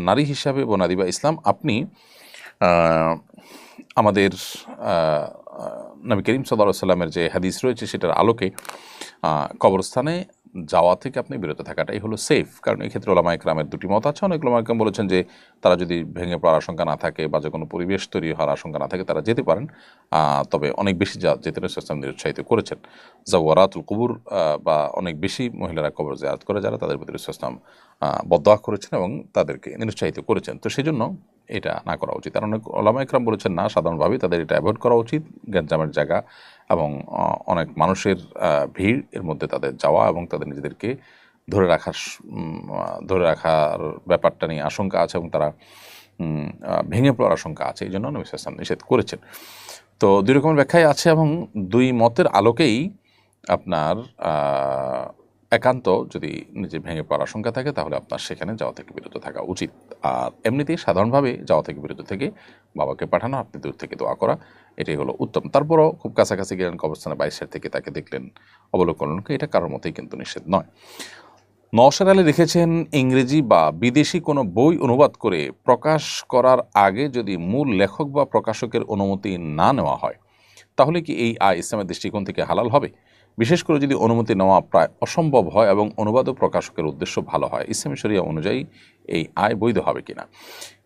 নারী হিসাবে বোন আদিবা ইসলাম, আপনি আমাদের নবী করিম সাল্লাল্লাহু আলাইহি ওয়াসাল্লামের যে হাদিস রয়েছে সেটার আলোকে কবরস্থানে যাওয়া থেকে আপনি বিরত থাকাটাই হলো সেফ। কারণ এই ক্ষেত্রে ওলামা ইকরামের দুটি মত আছে। অনেক ওলামা ইকরাম বলেছেন যে তারা যদি ভেঙে পড়ার আশঙ্কা না থাকে বা যে কোনো পরিবেশ তৈরি হওয়ার আশঙ্কা না থাকে তারা যেতে পারেন, তবে অনেক বেশি যেতে ইসলাম নিরুৎসাহিত করেছেন। জাওয়ারাতুল কুবুর বা অনেক বেশি মহিলারা কবর জিয়ারত করে যারা, তাদের প্রতি ইসলাম বদদোয়া করেছেন এবং তাদেরকে নিরুৎসাহিত করেছেন। তো সেই জন্য এটা না করা উচিত। আর অনেক ওলামা ইকরাম বলেছেন না, সাধারণভাবে তাদের এটা অ্যাভয়েড করা উচিত। গ্যাঞ্জামের জায়গা এবং অনেক মানুষের ভিড় এর মধ্যে তাদের যাওয়া এবং তাদের নিজেদেরকে ধরে রাখার ব্যাপারটা নিয়ে আশঙ্কা আছে এবং তারা ভেঙে পড়ার আশঙ্কা আছে, এই জন্য নবী সাল্লাল্লাহু আলাইহি ওয়াসাল্লাম নিষেধ করেছেন। তো দুই রকমের ব্যাখ্যাই আছে এবং দুই মতের আলোকেই আপনার একান্ত যদি নিজে ভেঙে পড়ার আশঙ্কা থাকে তাহলে আপনার সেখানে যাওয়া থেকে বিরত থাকা উচিত। আর এমনিতেই সাধারণভাবে যাওয়া থেকে বিরত থেকে বাবাকে পাঠানো, আপনি দূর থেকে দোয়া করা, এটাই হলো উত্তম। তারপরও খুব কাছাকাছি গেলেন কবরস্থানে, বাইশের থেকে তাকে দেখলেন, অবলোকন, এটা কারোর মতেই কিন্তু নিষেধ নয়। নওশাদ আলী লিখেছেন, ইংরেজি বা বিদেশি কোনো বই অনুবাদ করে প্রকাশ করার আগে যদি মূল লেখক বা প্রকাশকের অনুমতি না নেওয়া হয় তাহলে কি এই আয় ইসলামের দৃষ্টিকোণ থেকে হালাল হবে? বিশেষ করে যদি অনুমতি নেওয়া প্রায় অসম্ভব হয় এবং অনুবাদ ও প্রকাশকের উদ্দেশ্য ভালো হয়, ইসলামী শরিয়া অনুযায়ী এই আয় বৈধ হবে কিনা?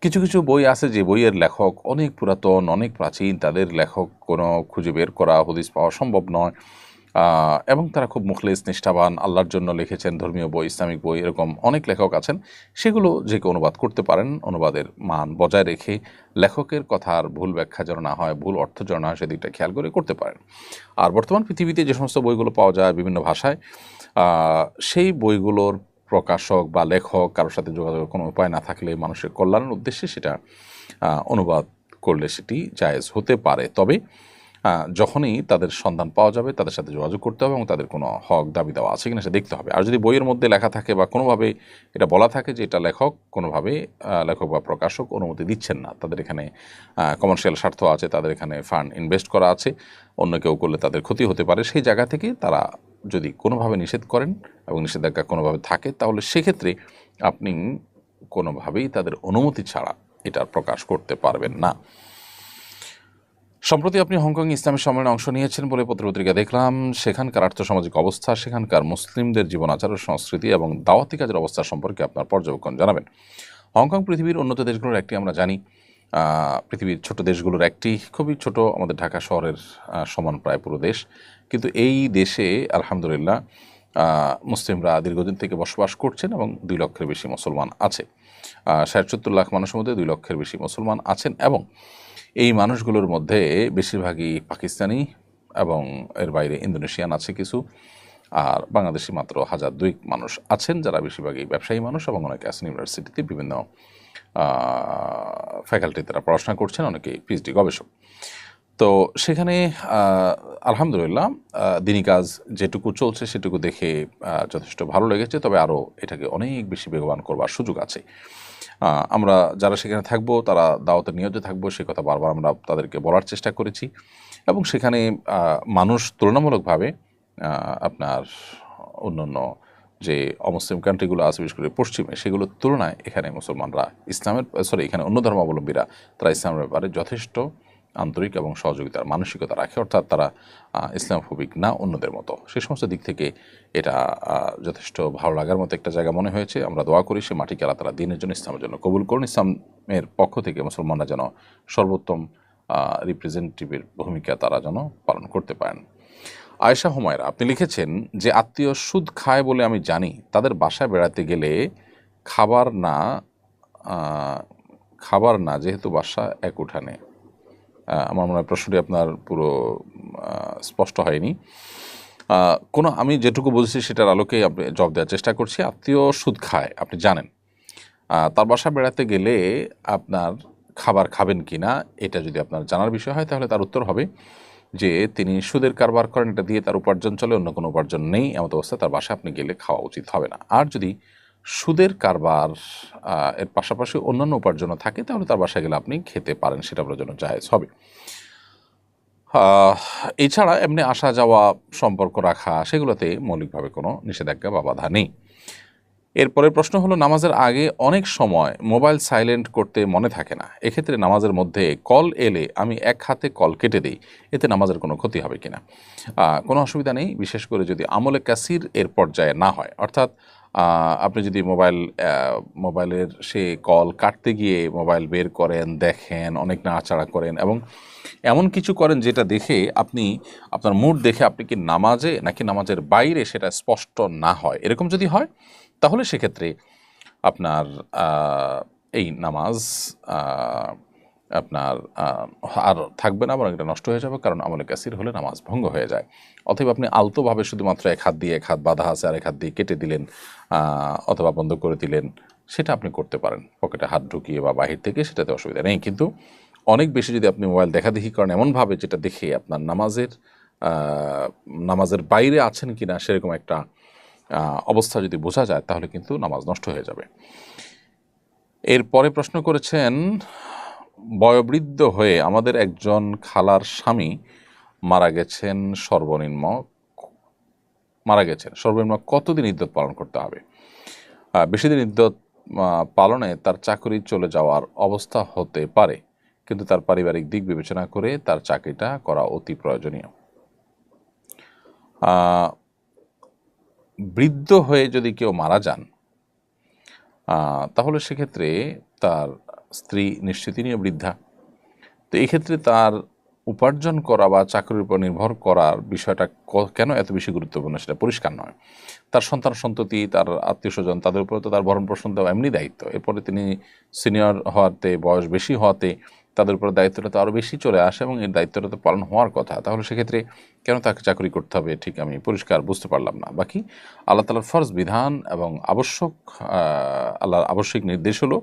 কিছু কিছু বই আছে যে বইয়ের লেখক অনেক পুরাতন, অনেক প্রাচীন, তাদের লেখক কোনো খুঁজে বের করা হদিস পাওয়া সম্ভব নয় এবং তারা খুব মুখলিস, নিষ্ঠাবান, আল্লাহর জন্য লিখেছেন ধর্মীয় বই, ইসলামিক বই, এরকম অনেক লেখক আছেন। সেগুলো যে কেউ অনুবাদ করতে পারেন, অনুবাদের মান বজায় রেখে লেখকের কথার ভুল ব্যাখ্যা যেন না হয়, ভুল অর্থ যেন না হয়, সেদিকটা খেয়াল করে করতে পারেন। আর বর্তমান পৃথিবীতে যে সমস্ত বইগুলো পাওয়া যায় বিভিন্ন ভাষায়, সেই বইগুলোর প্রকাশক বা লেখক কারোর সাথে যোগাযোগের কোনো উপায় না থাকলে মানুষের কল্যাণের উদ্দেশ্যে সেটা অনুবাদ করলে সেটি জায়েজ হতে পারে। তবে যখনই তাদের সন্ধান পাওয়া যাবে তাদের সাথে যোগাযোগ করতে হবে এবং তাদের কোনো হক দাবি দেওয়া আছে কিনা সেটা দেখতে হবে। আর যদি বইয়ের মধ্যে লেখা থাকে বা কোনোভাবে এটা বলা থাকে যে এটা লেখক কোনোভাবে লেখক বা প্রকাশক অনুমতি দিচ্ছেন না, তাদের এখানে কমার্শিয়াল স্বার্থ আছে, তাদের এখানে ফান্ড ইনভেস্ট করা আছে, অন্য কেউ করলে তাদের ক্ষতি হতে পারে, সেই জায়গা থেকে তারা যদি কোনোভাবে নিষেধ করেন এবং নিষেধাজ্ঞা কোনোভাবে থাকে তাহলে সেক্ষেত্রে আপনি কোনোভাবেই তাদের অনুমতি ছাড়া এটা প্রকাশ করতে পারবেন না। সম্প্রতি আপনি হংকং ইসলামী সম্মেলনে অংশ নিয়েছেন বলে পত্রপত্রিকা দেখলাম। সেখানকার আর্থসামাজিক অবস্থা, সেখানকার মুসলিমদের জীবন আচার, সংস্কৃতি এবং দাওয়াতি কাজের অবস্থা সম্পর্কে আপনার পর্যবেক্ষণ জানাবেন। হংকং পৃথিবীর উন্নত দেশগুলোর একটি, আমরা জানি পৃথিবীর ছোট দেশগুলোর একটি, খুবই ছোট, আমাদের ঢাকা শহরের সমান প্রায় পুরো দেশ। কিন্তু এই দেশে আলহামদুলিল্লাহ মুসলিমরা দীর্ঘদিন থেকে বসবাস করছেন এবং 2 লক্ষের বেশি মুসলমান আছে। 70 লাখ মানুষের মধ্যে 2 লক্ষের বেশি মুসলমান আছেন এবং এই মানুষগুলোর মধ্যে বেশিরভাগই পাকিস্তানি এবং এর বাইরে ইন্দোনেশিয়ান আছে কিছু, আর বাংলাদেশি মাত্র 1002 মানুষ আছেন, যারা বেশিরভাগই ব্যবসায়ী মানুষ এবং অনেকে আছেন ইউনিভার্সিটিতে বিভিন্ন ফ্যাকাল্টিতে তারা পড়াশোনা করছেন, অনেকে পিএইচডি গবেষক। তো সেখানে আলহামদুলিল্লাহ দিনী কাজ যেটুকু চলছে সেটুকু দেখে যথেষ্ট ভালো লেগেছে, তবে আরও এটাকে অনেক বেশি বেগবান করবার সুযোগ আছে। আমরা যারা সেখানে থাকবো তারা দাওয়াতে নিয়োজিত থাকবো, সে কথা বারবার আমরা তাদেরকে বলার চেষ্টা করেছি এবং সেখানে মানুষ তুলনামূলকভাবে আপনার অন্যান্য যে অমুসলিম কান্ট্রিগুলো আছে, বিশেষ করে পশ্চিমে, সেগুলোর তুলনায় এখানে মুসলমানরা এখানে অন্য ধর্মাবলম্বীরা তারা ইসলামের ব্যাপারে যথেষ্ট আন্তরিক এবং সহযোগিতার মানসিকতা রাখে, অর্থাৎ তারা ইসলামফোবিক না অন্যদের মতো। সে সমস্ত দিক থেকে এটা যথেষ্ট ভালো লাগার মতো একটা জায়গা মনে হয়েছে। আমরা দোয়া করি সে মাটিকে আল্লাহ তাআলা দ্বীনের জন্য, ইসলামের জন্য কবুল করুন। ইসলামের পক্ষ থেকে মুসলমানরা যেন সর্বোত্তম রিপ্রেজেন্টেটিভের ভূমিকা তারা যেন পালন করতে পারেন। আয়েশা হুমায়রা আপনি লিখেছেন যে আত্মীয় সুদ খায় বলে আমি জানি, তাদের বাসায় বেড়াতে গেলে খাবার না যেহেতু বাসা এক উঠানে। আমার মনে হয় প্রশ্নটি আপনার পুরো স্পষ্ট হয়নি। আমি যেটুকু বলছি সেটার আলোকে আপনি জবাব দেওয়ার চেষ্টা করছি। আত্মীয় সুদ খায় আপনি জানেন, তার বাসা বেড়াতে গেলে আপনার খাবার খাবেন কি না এটা যদি আপনার জানার বিষয় হয় তাহলে তার উত্তর হবে যে তিনি সুদের কারবার করেন, এটা দিয়ে তার উপার্জন চলে, অন্য কোনো উপার্জন নেই, এমত অবস্থায় তার বাসায় আপনি গেলে খাওয়া উচিত হবে না। আর যদি সুদের কারবার এর পাশাপাশি অন্যান্য উপার্জনও থাকে তাহলে তার বাসায় গেলে আপনি খেতে পারেন, সেটা আপনার জন্য জায়েজ হবে। এছাড়া এমনি আসা যাওয়া সম্পর্ক রাখা সেগুলোতে মৌলিকভাবে কোনো নিষেধাজ্ঞা বা বাধা নেই। এরপরের প্রশ্ন হলো, নামাজের আগে অনেক সময় মোবাইল সাইলেন্ট করতে মনে থাকে না, এক্ষেত্রে নামাজের মধ্যে কল এলে আমি এক হাতে কল কেটে দিই, এতে নামাজের কোনো ক্ষতি হবে কিনা? কোনো অসুবিধা নেই, বিশেষ করে যদি আমলে কাসির এর পর্যায়ে না হয়। অর্থাৎ আপনি যদি মোবাইলের সে কল কাটতে গিয়ে মোবাইল বের করেন, দেখেন, অনেক নাড়াচাড়া করেন এবং এমন কিছু করেন যেটা দেখে আপনার মুড দেখে আপনি কি নামাজে নাকি নামাজের বাইরে সেটা স্পষ্ট না হয়, এরকম যদি হয় তাহলে সেক্ষেত্রে আপনার এই নামাজ আপনার আর থাকবে না, বরং এটা নষ্ট হয়ে যাবে, কারণ আমলে কাসির হলে নামাজ ভঙ্গ হয়ে যায়। অথবা আপনি আলতোভাবে শুধুমাত্র এক হাত দিয়ে, এক হাত বাঁধা আছে আর এক হাত দিয়ে কেটে দিলেন অথবা বন্ধ করে দিলেন, সেটা আপনি করতে পারেন পকেটে হাত ঢুকিয়ে বা বাহির থেকে, সেটাতে অসুবিধা নেই। কিন্তু অনেক বেশি যদি আপনি মোবাইল দেখাদেখি করেন এমনভাবে যেটা দেখে আপনার নামাজের বাইরে আছেন কিনা সেরকম একটা অবস্থা যদি বোঝা যায়, তাহলে কিন্তু নামাজ নষ্ট হয়ে যাবে। এরপরে প্রশ্ন করেছেন, বয়োবৃদ্ধ হয়ে আমাদের একজন খালার স্বামী মারা গেছেন, সর্বনিম্ন কতদিন ইদ্যত পালন করতে হবে? বেশি দিন ইদ্যত পালনে তার চাকরি চলে যাওয়ার অবস্থা হতে পারে, কিন্তু তার পারিবারিক দিক বিবেচনা করে তার চাকরিটা করা অতি প্রয়োজনীয়। বৃদ্ধ হয়ে যদি কেউ মারা যান তাহলে সেক্ষেত্রে তার স্ত্রী নিশ্চিতই বৃদ্ধা, তো এই ক্ষেত্রে তার উপার্জন করা বা চাকরির উপর নির্ভর করার বিষয়টা কেন এত বেশি গুরুত্বপূর্ণ সেটা পরিষ্কার নয়। তার সন্তান সন্ততি, তার আত্মীয় স্বজন, তাদের উপরে তো তার ভরণ পোষণ দেওয়া এমনি দায়িত্ব। এরপরে তিনি সিনিয়র হওয়াতে, বয়স বেশি হওয়াতে তাদের উপরে দায়িত্বটা তো আরও বেশি চলে আসে এবং এই দায়িত্বটা তো পালন হওয়ার কথা। তাহলে সেক্ষেত্রে কেন তাকে চাকরি করতে হবে, ঠিক আমি পরিষ্কার বুঝতে পারলাম না। বাকি আল্লাহ তাআলার ফরজ বিধান এবং আল্লাহর আবশ্যিক নির্দেশ হলো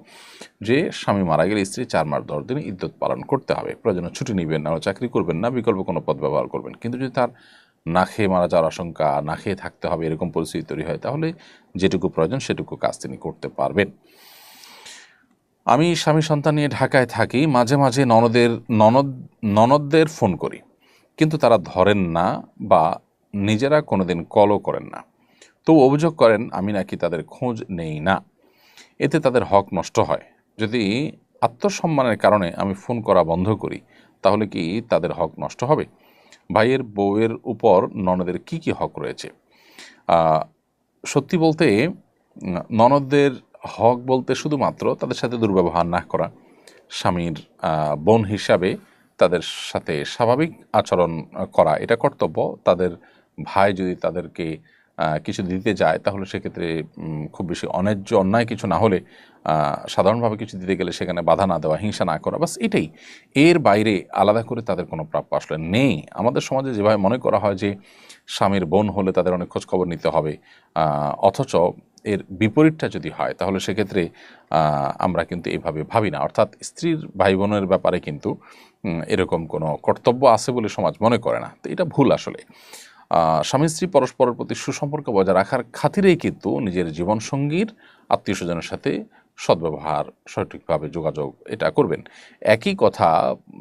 যে স্বামী মারা গেলে স্ত্রী 4 মাস 10 দিন ইদ্যত পালন করতে হবে। প্রয়োজনে ছুটি নেবেন না, চাকরি করবেন না, বিকল্প কোনো পথ ব্যবহার করবেন। কিন্তু যদি তার না খেয়ে মারা যাওয়ার আশঙ্কা, না খেয়ে থাকতে হবে এরকম পরিস্থিতি তৈরি হয়, তাহলে যেটুকু প্রয়োজন সেটুকু কাজ তিনি করতে পারবেন। আমি স্বামী সন্তান নিয়ে ঢাকায় থাকি, মাঝে মাঝে ননদদের ফোন করি, কিন্তু তারা ধরেন না বা নিজেরা কোনোদিন কলও করেন না। তো অভিযোগ করেন আমি নাকি তাদের খোঁজ নেই না, এতে তাদের হক নষ্ট হয়। যদি আত্মসম্মানের কারণে আমি ফোন করা বন্ধ করি, তাহলে কি তাদের হক নষ্ট হবে? ভাইয়ের বউয়ের উপর ননদের কি কি হক রয়েছে? সত্যি বলতে ননদদের হক বলতে শুধুমাত্র তাদের সাথে দুর্ব্যবহার না করা, স্বামীর বোন হিসাবে তাদের সাথে স্বাভাবিক আচরণ করা, এটা কর্তব্য। তাদের ভাই যদি তাদেরকে কিছু দিতে যায়, তাহলে সেক্ষেত্রে খুব বেশি অন্যায় কিছু না হলে সাধারণভাবে কিছু দিতে গেলে সেখানে বাধা না দেওয়া, হিংসা না করা, বাস এটাই। এর বাইরে আলাদা করে তাদের কোনো প্রাপ্য আসলে নেই। আমাদের সমাজে যেভাবে মনে করা হয় যে স্বামীর বোন হলে তাদের অনেক খোঁজখবর নিতে হবে, অথচ এর বিপরীতটা যদি হয় তাহলে সেক্ষেত্রে আমরা কিন্তু এইভাবে ভাবি না। অর্থাৎ স্ত্রীর ভাই বোনের ব্যাপারে কিন্তু এরকম কোনো কর্তব্য আছে বলে সমাজ মনে করে না, তো এটা ভুল আসলে। স্বামী স্ত্রী পরস্পরের প্রতি সুসম্পর্ক বজায় রাখার খাতিরেই কিন্তু নিজের জীবনসঙ্গীর আত্মীয় স্বজনের সাথে সদ্ব্যবহার, সঠিকভাবে যোগাযোগ এটা করবেন। একই কথা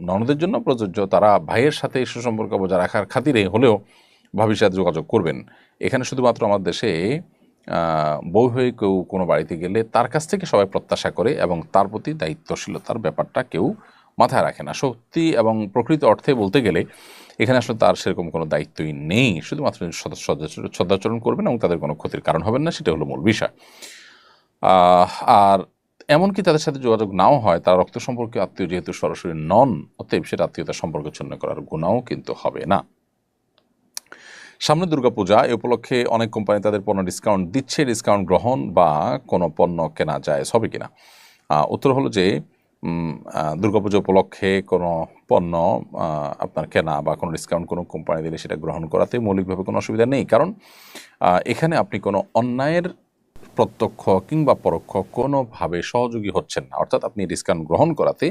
ননদের জন্য প্রযোজ্য, তারা ভাইয়ের সাথে সুসম্পর্ক বজায় রাখার খাতিরে হলেও ভাবির সাথে যোগাযোগ করবেন। এখানে শুধুমাত্র আমার দেশে বউ হয়ে কেউ কোনো বাড়িতে গেলে তার কাছ থেকে সবাই প্রত্যাশা করে এবং তার প্রতি দায়িত্বশীলতার ব্যাপারটা কেউ মাথায় রাখে না। সত্যি এবং প্রকৃত অর্থে বলতে গেলে এখানে আসলে তার সেরকম কোনো দায়িত্বই নেই, শুধুমাত্র সদাচরণ করবেন এবং তাদের কোনো ক্ষতির কারণ হবেন না, সেটা হলো মূল বিষয়। আর এমনকি তাদের সাথে যোগাযোগ নাও হয়, তার রক্ত সম্পর্কে আত্মীয় যেহেতু সরাসরি নন, অতএব সেটা আত্মীয়তার সম্পর্ক ছিন্ন করার গুণাও কিন্তু হবে না। সামনে দুর্গাপূজা, এ উপলক্ষে অনেক কোম্পানি তাদের পণ্য ডিসকাউন্ট দিচ্ছে, ডিসকাউন্ট গ্রহণ বা কোনো পণ্য কেনা যায় হবে কিনা? উত্তর হলো যে দুর্গাপূজা উপলক্ষে কোনো পণ্য আপনার কেনা বা কোনো ডিসকাউন্ট কোনো কোম্পানি দিলে সেটা গ্রহণ করাতে মৌলিকভাবে কোনো অসুবিধা নেই, কারণ এখানে আপনি কোনো অন্যায়ের প্রত্যক্ষ কিংবা পরোক্ষ কোনোভাবে সহযোগী হচ্ছেন না। অর্থাৎ আপনি ডিসকাউন্ট গ্রহণ করাতে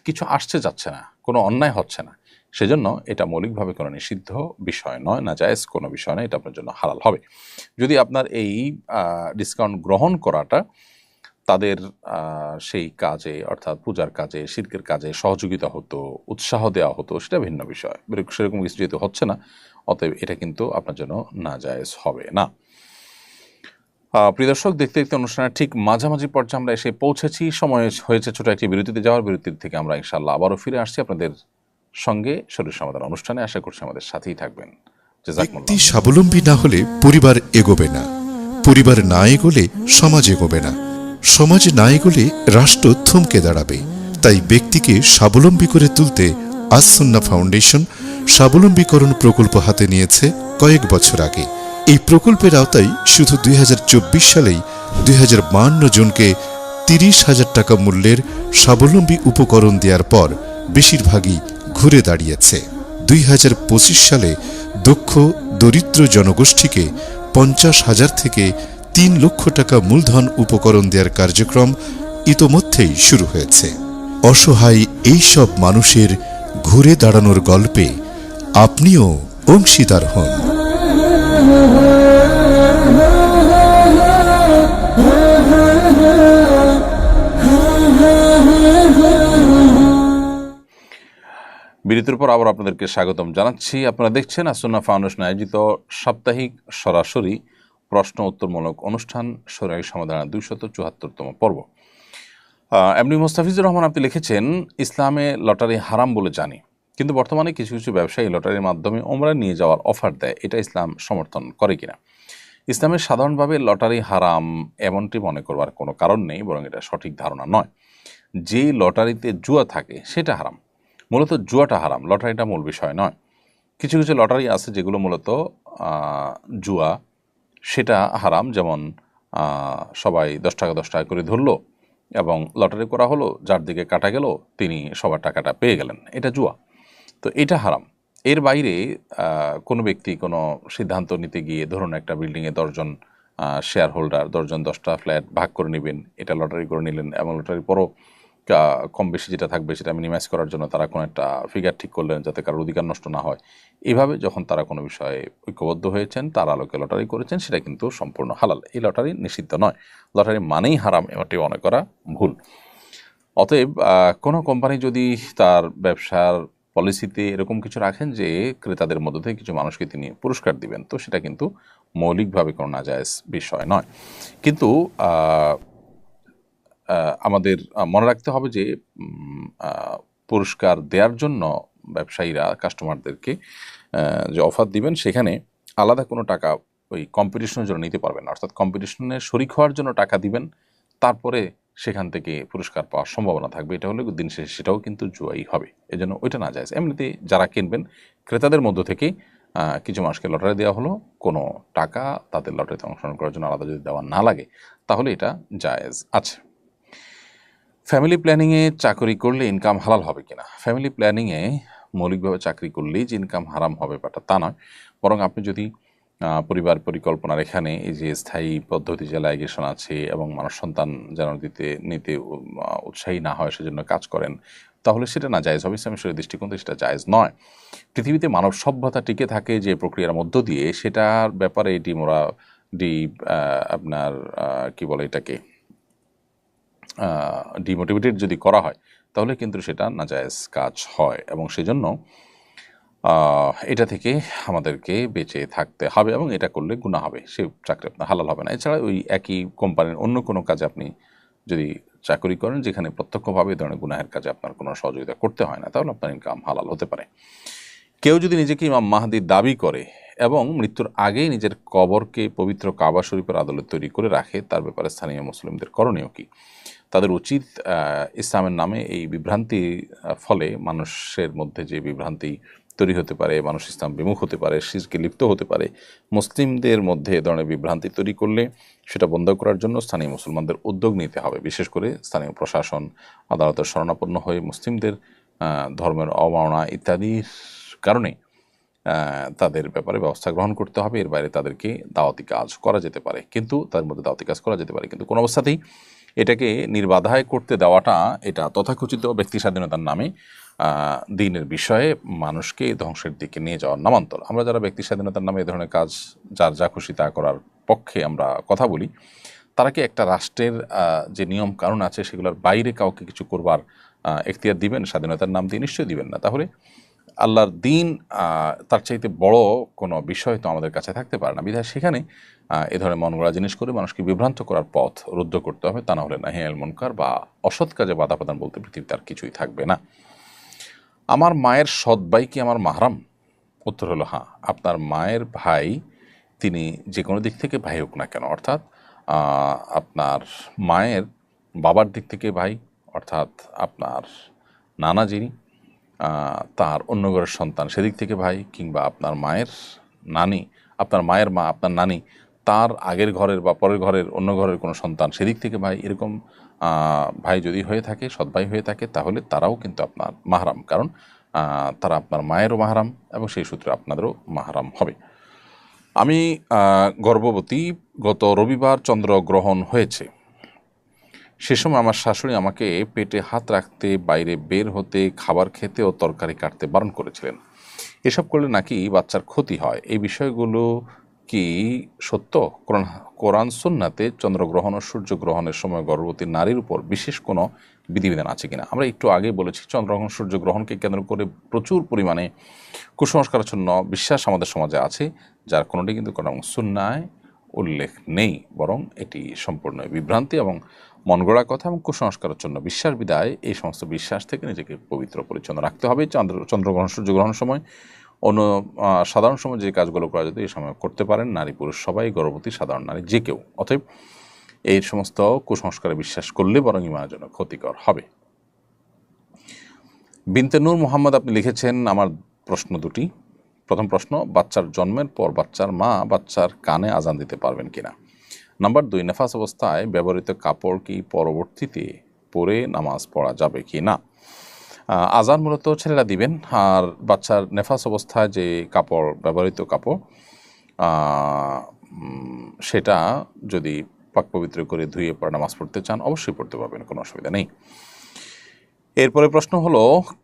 কিছু আসছে যাচ্ছে না, কোনো অন্যায় হচ্ছে না, সেজন্য এটা মৌলিকভাবে কোনো নিষিদ্ধ বিষয় নয়, না জায়েজ কোনো বিষয় নয়, এটা আপনার জন্য হালাল হবে। যদি আপনার এই ডিসকাউন্ট গ্রহণ করাটা তাদের সেই কাজে, অর্থাৎ পূজার কাজে, শিরকের কাজে সহযোগিতা হতো, উৎসাহ দেওয়া হতো, সেটা ভিন্ন বিষয়। সেরকম কিছু যেহেতু হচ্ছে না, অতএব এটা কিন্তু আপনার জন্য নাজায়েজ হবে না। প্রিয় দর্শক, দেখতে দেখতে অনুষ্ঠানের ঠিক মাঝামাঝি পর্যায়ে আমরা এসে পৌঁছেছি। সময় হয়েছে ছোট একটি বিরতিতে যাওয়ার। বিরতির থেকে আমরা ইনশাআল্লাহ আবারও ফিরে আসছি আপনাদের সঙ্গে শরীর সমাধান অনুষ্ঠানে। আশা করছি আমাদের সাথেই থাকবেন। ব্যক্তি স্বাবলম্বী না হলে পরিবার এগোবে না, পরিবার না এগোলে সমাজ এগোবে না, সমাজ না এগোলে রাষ্ট্র থমকে দাঁড়াবে। তাই ব্যক্তিকে স্বাবলম্বী করে তুলতে আস-সুন্নাহ ফাউন্ডেশন স্বাবলম্বীকরণ প্রকল্প হাতে নিয়েছে কয়েক বছর আগে। এই প্রকল্পের আওতায় শুধু 2024 সালেই 2052 জনকে 30,000 টাকা মূল্যের স্বাবলম্বী উপকরণ দেওয়ার পর বেশিরভাগই ঘুরে দাঁড়িয়েছে। 2025 সালে দক্ষ দরিদ্র জনগোষ্ঠীকে 50,000 থেকে 3 লক্ষ টাকা মূলধন উপকরণ দেওয়ার কার্যক্রম ইতোমধ্যেই শুরু হয়েছে। অসহায় এই সব মানুষের ঘুরে দাঁড়ানোর গল্পে আপনিও অংশীদার হন। বিরতির পর আবার আপনাদেরকে স্বাগতম জানাচ্ছি। আপনারা দেখছেন আস-সুন্নাহ ফাউন্ডেশন আয়োজিত সাপ্তাহিক সরাসরি প্রশ্ন উত্তরমূলক অনুষ্ঠান শরীয়ত সমাধানের 274তম পর্ব। এমনি মোস্তাফিজুর রহমান আপনি লিখেছেন, ইসলামে লটারি হারাম বলে জানি, কিন্তু বর্তমানে কিছু কিছু ব্যবসায়ী লটারির মাধ্যমে ওমরা নিয়ে যাওয়ার অফার দেয়, এটা ইসলাম সমর্থন করে কিনা? ইসলামের সাধারণভাবে লটারি হারাম এমনটি মনে করবার কোনো কারণ নেই, বরং এটা সঠিক ধারণা নয়। যে লটারিতে জুয়া থাকে সেটা হারাম, মূলত জুয়াটা হারাম, লটারিটা মূল বিষয় নয়। কিছু কিছু লটারি আছে যেগুলো মূলত জুয়া, সেটা হারাম। যেমন সবাই 10 টাকা 10 টাকা করে ধরলো এবং লটারি করা হলো, যার দিকে কাটা গেল তিনি সবার টাকাটা পেয়ে গেলেন, এটা জুয়া। তো এটা হারাম। এর বাইরে কোনো ব্যক্তি কোনো সিদ্ধান্ত নিতে গিয়ে, ধরুন একটা বিল্ডিংয়ে 10 জন শেয়ার হোল্ডার, 10 জন 10টা ফ্ল্যাট ভাগ করে নেবেন, এটা লটারি করে নিলেন এবং লটারির পরও কম বেশি যেটা থাকবে সেটা মিনিমাইজ করার জন্য তারা কোনো একটা ফিগার ঠিক করলেন যাতে কারোর অধিকার নষ্ট না হয়। এইভাবে যখন তারা কোনো বিষয়ে ঐক্যবদ্ধ হয়েছেন, তার আলোকে লটারি করেছেন, সেটা কিন্তু সম্পূর্ণ হালাল। এই লটারি নিষিদ্ধ নয়, লটারি মানেই হারাম, এমনটি মনে করা ভুল। অতএব কোনো কোম্পানি যদি তার ব্যবসার পলিসিতে এরকম কিছু রাখেন যে ক্রেতাদের মধ্যে থেকে কিছু মানুষকে তিনি পুরস্কার দিবেন, তো সেটা কিন্তু মৌলিকভাবে কোনো নাজায়েজ বিষয় নয়। কিন্তু আমাদের মনে রাখতে হবে যে পুরস্কার দেওয়ার জন্য ব্যবসায়ীরা কাস্টমারদেরকে যে অফার দিবেন, সেখানে আলাদা কোনো টাকা ওই কম্পিটিশনের জন্য নিতে পারবেন না। অর্থাৎ কম্পিটিশনে শরিক হওয়ার জন্য টাকা দিবেন, তারপরে সেখান থেকে পুরস্কার পাওয়ার সম্ভাবনা থাকবে, এটা হলে দিন শেষে সেটাও কিন্তু জুয়াই হবে। এজন্য ওইটা না যায়। এমনিতে যারা কিনবেন, ক্রেতাদের মধ্য থেকে কিছু মানুষকে লটারি দেওয়া হলো, কোনো টাকা তাদের লটারিতে অংশগ্রহণ করার জন্য আলাদা যদি দেওয়া না লাগে, তাহলে এটা জায়েজ আছে। ফ্যামিলি প্ল্যানিংয়ে চাকরি করলে ইনকাম হালাল হবে কিনা? ফ্যামিলি প্ল্যানিংয়ে মৌলিকভাবে চাকরি করলেই যে ইনকাম হারাম হবে ব্যাপারটা তা নয়, বরং আপনি যদি পরিবার পরিকল্পনার এখানে এই যে স্থায়ী পদ্ধতি যে লাইগেশন আছে এবং মানুষ সন্তান যেন নিতে উৎসাহী না হয় সেজন্য কাজ করেন, তাহলে সেটা না জায়েজ হবে। ইসলামের শরীয়তের দৃষ্টিকোণ থেকে সেটা জায়েজ নয়। পৃথিবীতে মানব সভ্যতা টিকে থাকে যে প্রক্রিয়ার মধ্য দিয়ে, সেটার ব্যাপারে আপনার কি বলে এটাকে ডিমোটিভেটেড যদি করা হয়, তাহলে কিন্তু সেটা নাজায়েজ কাজ হয় এবং সেজন্য এটা থেকে আমাদেরকে বেঁচে থাকতে হবে এবং এটা করলে গুনাহ হবে, সে চাকরি আপনার হালাল হবে না। এছাড়া ওই একই কোম্পানির অন্য কোনো কাজে আপনি যদি চাকরি করেন যেখানে প্রত্যক্ষভাবে এই ধরনের গুনাহের কাজে আপনার কোনো সহযোগিতা করতে হয় না, তাহলে আপনার ইনকাম হালাল হতে পারে। কেউ যদি নিজেকে ইমাম মাহদির দাবি করে এবং মৃত্যুর আগেই নিজের কবরকে পবিত্র কাবা শরীফের আদলে তৈরি করে রাখে, তার ব্যাপারে স্থানীয় মুসলিমদের করণীয় কি? তাদের উচিত ইসলামের নামে এই বিভ্রান্তির ফলে মানুষের মধ্যে যে বিভ্রান্তি তৈরি হতে পারে, মানুষ ইসলাম বিমুখ হতে পারে, শিরকে লিপ্ত হতে পারে, মুসলিমদের মধ্যে এ ধরনের বিভ্রান্তি তৈরি করলে সেটা বন্ধ করার জন্য স্থানীয় মুসলমানদের উদ্যোগ নিতে হবে। বিশেষ করে স্থানীয় প্রশাসন আদালতের শরণাপন্ন হয়ে মুসলিমদের ধর্মের অবমাননা ইত্যাদির কারণে তাদের ব্যাপারে ব্যবস্থা গ্রহণ করতে হবে। এর বাইরে তাদেরকে দাওয়াতি কাজ করা যেতে পারে, কিন্তু তাদের মধ্যে দাওয়াতি কাজ করা যেতে পারে, কিন্তু কোনো অবস্থাতেই এটাকে নির্বাধায় করতে দেওয়াটা, এটা তথাকথিত ব্যক্তি স্বাধীনতার নামে দিনের বিষয়ে মানুষকে ধ্বংসের দিকে নিয়ে যাওয়ার নামান্তর। আমরা যারা ব্যক্তি স্বাধীনতার নামে এ ধরনের কাজ যার যা খুশি তা করার পক্ষে আমরা কথা বলি, তারা কি একটা রাষ্ট্রের যে নিয়ম কানুন আছে সেগুলোর বাইরে কাউকে কিছু করবার এখতিয়ার দিবেন স্বাধীনতার নাম দিয়ে? নিশ্চয়ই দিবেন না। তাহলে আল্লাহর দিন তার চাইতে বড় কোনো বিষয় তো আমাদের কাছে থাকতে পারে না। বিধায় সেখানে এ ধরনের মন গড়া জিনিস করে মানুষকে বিভ্রান্ত করার পথ রুদ্ধ করতে হবে, তা না হলে নাহি আল মুনকার বা অসৎ কাজে বাধা প্রদান বলতে পৃথিবীতে আর কিছুই থাকবে না। আমার মায়ের সৎ ভাই কি আমার মাহরাম? উত্তর হলো হ্যাঁ, আপনার মায়ের ভাই তিনি যে কোনো দিক থেকে ভাই হোক না কেন, অর্থাৎ আপনার মায়ের বাবার দিক থেকে ভাই, অর্থাৎ আপনার নানা যিনি তার অন্য ঘরের সন্তান সেদিক থেকে ভাই, কিংবা আপনার মায়ের নানি, আপনার মায়ের মা আপনার নানি তার আগের ঘরের বা পরের ঘরের অন্য ঘরের কোনো সন্তান সেদিক থেকে ভাই, এরকম ভাই যদি হয়ে থাকে, সৎ ভাই হয়ে থাকে, তাহলে তারাও কিন্তু আপনার মাহরাম, কারণ তারা আপনার মায়েরও মাহরাম এবং সেই সূত্রে আপনাদেরও মাহরাম হবে। আমি গর্ভবতী, গত রবিবার চন্দ্রগ্রহণ হয়েছে। সে সময় আমার শাশুড়ি আমাকে পেটে হাত রাখতে, বাইরে বের হতে, খাবার খেতে ও তরকারি কাটতে বারণ করেছিলেন। এসব করলে নাকি বাচ্চার ক্ষতি হয়। এই বিষয়গুলো কি সত্য? কোরআন সুন্নাতে চন্দ্রগ্রহণ ও সূর্যগ্রহণের সময় গর্ভবতী নারীর উপর বিশেষ কোনো বিধিবিধান আছে কিনা? আমরা একটু আগে বলেছি, চন্দ্রগ্রহণ সূর্যগ্রহণকে কেন্দ্র করে প্রচুর পরিমাণে কুসংস্কারাচ্ছন্ন বিশ্বাস আমাদের সমাজে আছে, যার কোনোটি কিন্তু কোরআন সুন্নায় উল্লেখ নেই, বরং এটি সম্পূর্ণ বিভ্রান্তি এবং মন গড়া কথা এবং কুসংস্কারাচ্ছন্ন বিশ্বাস। বিদায় এই সমস্ত বিশ্বাস থেকে নিজেকে পবিত্র পরিচ্ছন্ন রাখতে হবে। চন্দ্রগ্রহণ সূর্যগ্রহণ সময় অন্য সাধারণ সময় যে কাজগুলো করা যেত এই সময় করতে পারেন নারী পুরুষ সবাই, গর্ভবতী সাধারণ নারী যে কেউ। অতএব এই সমস্ত কুসংস্কারে বিশ্বাস করলে বরং ইমানের জন্য ক্ষতিকর হবে। বিনতে নূর মোহাম্মদ আপনি লিখেছেন, আমার প্রশ্ন দুটি। প্রথম প্রশ্ন, বাচ্চার জন্মের পর বাচ্চার মা বাচ্চার কানে আজান দিতে পারবেন কিনা? নাম্বার 2, নেফাস অবস্থায় ব্যবহৃত কাপড় কি পরবর্তীতে পরে নামাজ পড়া যাবে কি না? আজান মূলত ছেলেরা দিবেন, আর বাচ্চার নেফাস অবস্থায় যে কাপড়, ব্যবহৃত কাপড়, সেটা যদি পাক পবিত্র করে ধুয়ে পরে নামাজ পড়তে চান অবশ্যই পড়তে পারবেন, কোনো অসুবিধা নেই। এরপরে প্রশ্ন হলো,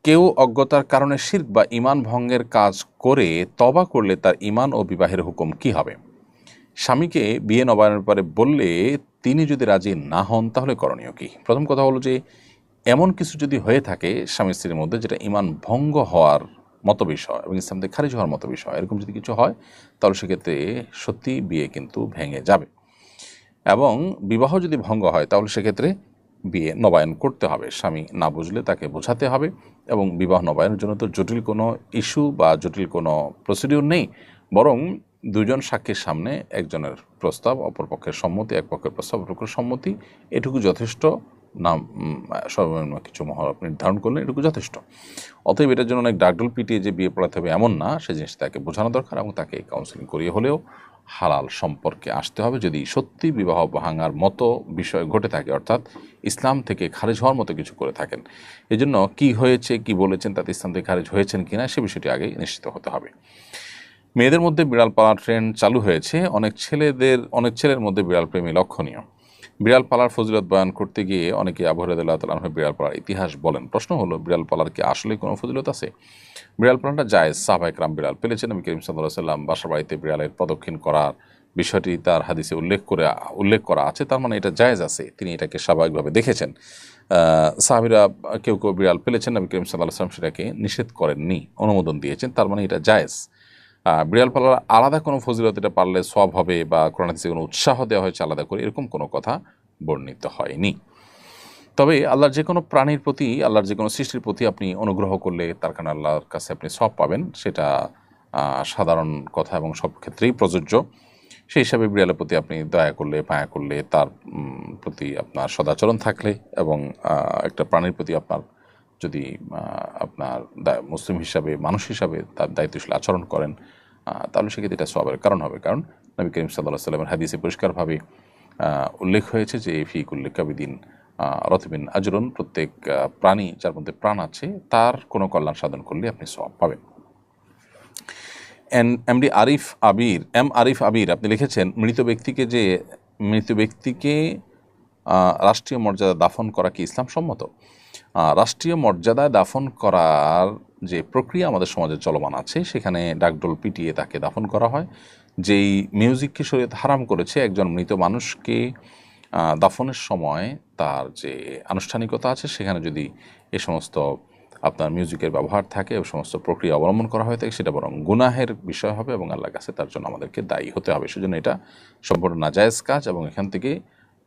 কেউ অজ্ঞতার কারণে শিরক বা ঈমান ভঙ্গের কাজ করে তওবা করলে তার ঈমান ও বিবাহের হুকুম কি হবে? স্বামীকে বিয়ে নবায়নের ব্যাপারে বললে তিনি যদি রাজি না হন তাহলে করণীয় কি? প্রথম কথা হলো যে এমন কিছু যদি হয়ে থাকে স্বামী স্ত্রীর মধ্যে যেটা ঈমান ভঙ্গ হওয়ার মতো বিষয় এবং ইসলাম থেকে খারিজ হওয়ার মতো বিষয়, এরকম যদি কিছু হয় তাহলে সেক্ষেত্রে সত্যি বিয়ে কিন্তু ভেঙে যাবে। এবং বিবাহ যদি ভঙ্গ হয় তাহলে সেক্ষেত্রে বিয়ে নবায়ন করতে হবে। স্বামী না বুঝলে তাকে বোঝাতে হবে, এবং বিবাহ নবায়নের জন্য তো জটিল কোনো ইস্যু বা জটিল কোনো প্রসিডিউর নেই, বরং দুজন সাক্ষীর সামনে একজনের প্রস্তাব, অপর পক্ষের সম্মতি, এক পক্ষের প্রস্তাব অপর পক্ষের সম্মতি, এটুকু যথেষ্ট। নাম সর্বনিম্ন কিছু মহর আপনি নির্ধারণ করলেন, এটুকু যথেষ্ট। অতএব এটার জন্য অনেক ডাকডোল পিটিয়ে যে বিয়ে পড়াতে হবে এমন না, সেই জিনিস তাকে বোঝানো দরকার এবং তাকে কাউন্সেলিং করিয়ে হলেও হালাল সম্পর্কে আসতে হবে। যদি সত্যি বিবাহ ভাঙার মতো বিষয় ঘটে থাকে, অর্থাৎ ইসলাম থেকে খারিজ হওয়ার মতো কিছু করে থাকেন, এজন্য কি হয়েছে, কি বলেছেন, তাতে ইসলাম থেকে খারিজ হয়েছেন কিনা সে বিষয়টি আগে নিশ্চিত হতে হবে। মেয়েদের মধ্যে বিড়াল পালার ট্রেন্ড চালু হয়েছে, অনেক ছেলের মধ্যে বিড়াল প্রেমী লক্ষণীয়। বিড়াল পালার ফজিলত বয়ান করতে গিয়ে অনেকে আবু হুরায়রা রাদিয়াল্লাহু তাআলা আনহু বিড়াল পালার ইতিহাস বলেন। প্রশ্ন হলো, বিড়াল পালার কি আসলে কোনো ফজিলত আছে? বিড়াল পালাটা জায়েজ, সাহাবায়ে কেরাম বিড়াল পেলেছেন। নবী করিম সাল্লাল্লাহু আলাইহি ওয়াসাল্লাম বাসা বাড়িতে বিড়ালের প্রদক্ষিণ করার বিষয়টি তার হাদিসে উল্লেখ করা আছে, তার মানে এটা জায়েজ আছে, তিনি এটাকে স্বাভাবিকভাবে দেখেছেন। সাহাবীরা কেউ কেউ বিড়াল পেলেছেন, নবী করিম সাল্লাল্লাহু আলাইহি ওয়াসাল্লাম সেটাকে নিষেধ করেননি, অনুমোদন দিয়েছেন, তার মানে এটা জায়েজ। বিড়াল পালার আলাদা কোনো ফজিলত, এটা পারলে সওয়াব হবে বা কোরআন হাদিসে কোনো উৎসাহ দেওয়া হয়েছে আলাদা করে, এরকম কোনো কথা বর্ণিত হয়নি। তবে আল্লাহর যে কোনো প্রাণীর প্রতি, আল্লাহর যে কোনো সৃষ্টির প্রতি আপনি অনুগ্রহ করলে তার কারণে আল্লাহর কাছে আপনি সওয়াব পাবেন, সেটা সাধারণ কথা এবং সব ক্ষেত্রেই প্রযোজ্য। সেই হিসাবে বিড়ালের প্রতি আপনি দয়া করলে, মায়া করলে, তার প্রতি আপনার সদাচরণ থাকলে এবং একটা প্রাণীর প্রতি আপনার যদি আপনার মুসলিম হিসাবে, মানুষ হিসাবে তার দায়িত্বশীল আচরণ করেন, তাহলে সেক্ষেত্রে এটা সওয়াবের কারণ হবে। কারণ নবী করিম সাল্লাল্লাহু আলাইহি ওয়াসাল্লামের হাদিসে পরিষ্কারভাবে উল্লেখ হয়েছে যে ফি কুল্লি কাবিদিন রতবিন আজরুন, প্রত্যেক প্রাণী যার মধ্যে প্রাণ আছে তার কোনো কল্যাণ সাধন করলে আপনি সওয়াব পাবেন। এম আরিফ আবির আপনি লিখেছেন, মৃত ব্যক্তিকে রাষ্ট্রীয় মর্যাদা দাফন করা কি ইসলাম সম্মত? রাষ্ট্রীয় মর্যাদায় দাফন করার যে প্রক্রিয়া আমাদের সমাজে চলমান আছে, সেখানে ডাকডোল পিটিয়ে তাকে দাফন করা হয়। যেই মিউজিককে শরীয়ত হারাম করেছে, একজন মৃত মানুষকে দাফনের সময় তার যে আনুষ্ঠানিকতা আছে সেখানে যদি এ সমস্ত আপনার মিউজিকের ব্যবহার থাকে ও সমস্ত প্রক্রিয়া অবলম্বন করা হয়ে থাকে, সেটা বরং গুনাহের বিষয় হবে এবং আল্লাহর কাছে তার জন্য আমাদেরকে দায়ী হতে হবে। সেজন্য এটা সম্পূর্ণ নাজায়েজ কাজ এবং এখান থেকে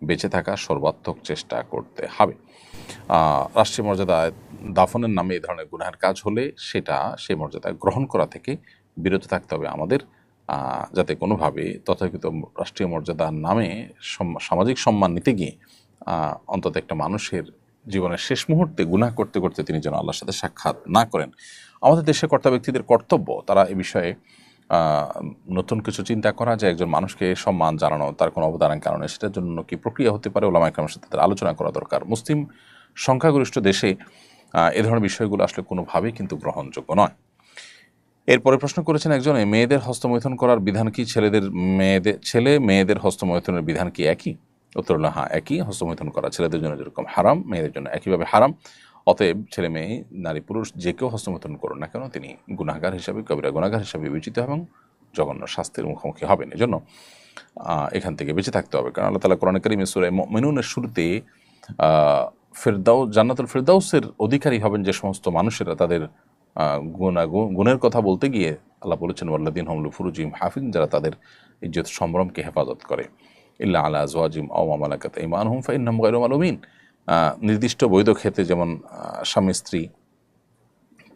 বেঁচে থাকার সর্বাত্মক চেষ্টা করতে হবে। রাষ্ট্রীয় মর্যাদায় দাফনের নামে এই ধরনের গুনাহের কাজ হলে সেটা সেই মর্যাদা গ্রহণ করা থেকে বিরত থাকতে হবে আমাদের, যাতে কোনোভাবে তথাকথিত রাষ্ট্রীয় মর্যাদার নামে সামাজিক সম্মান নিতে গিয়ে অন্তত একটা মানুষের জীবনের শেষ মুহূর্তে গুনাহ করতে করতে তিনি যেন আল্লাহর সাথে সাক্ষাৎ না করেন। আমাদের দেশের কর্তা ব্যক্তিদের কর্তব্য তারা এ বিষয়ে নতুন কিছু চিন্তা করা, যে একজন মানুষকে সম্মান জানানো, তার কোনো অবদানের কারণে সেটার জন্য কি প্রক্রিয়া হতে পারে, ওলামা ইকরামের সাথে তাদের আলোচনা করা দরকার। মুসলিম সংখ্যাগরিষ্ঠ দেশে এ ধরনের বিষয়গুলো আসলে কোনোভাবেই কিন্তু গ্রহণযোগ্য নয়। এরপরে প্রশ্ন করেছেন একজনে, মেয়েদের হস্তমৈথুন করার বিধান কি ছেলে মেয়েদের হস্তমৈথুনের বিধান কি একই? উত্তর হলো হ্যাঁ, একই। হস্তমৈথুন করা ছেলেদের জন্য যেরকম হারাম, মেয়েদের জন্য একইভাবে হারাম। অতএব ছেলে মেয়ে নারী পুরুষ যে কেউ হস্তমৈথুন করুন না কেন তিনি গুনাহগার হিসাবে, কবিরা গুনাহগার হিসাবে বিবেচিত এবং জঘন্য শাস্তির মুখোমুখি হবেন। এজন্য এখান থেকে বেঁচে থাকতে হবে। কারণ আল্লাহ তাআলা কোরআনে কারীমে সূরা মুমিনুনের শুরুতে জান্নাতুল ফিরদাউসের অধিকারী হবেন যে সমস্ত মানুষেরা তাদের গুণের কথা বলতে গিয়ে আল্লাহ বলেছেন ওয়াল্লাযীনা হুম লিফুরুজিহিম হাফিজুন, যারা তাদের ইজ্জত সম্ভ্রমকে হেফাজত করে, ইল্লা আলা আজওয়াজিহিম আও মা মালাকাত আইমানুহুম ফাইন্নাহুম গায়রু মালুমিন। নির্দিষ্ট বৈধ ক্ষেত্রে যেমন স্বামী স্ত্রী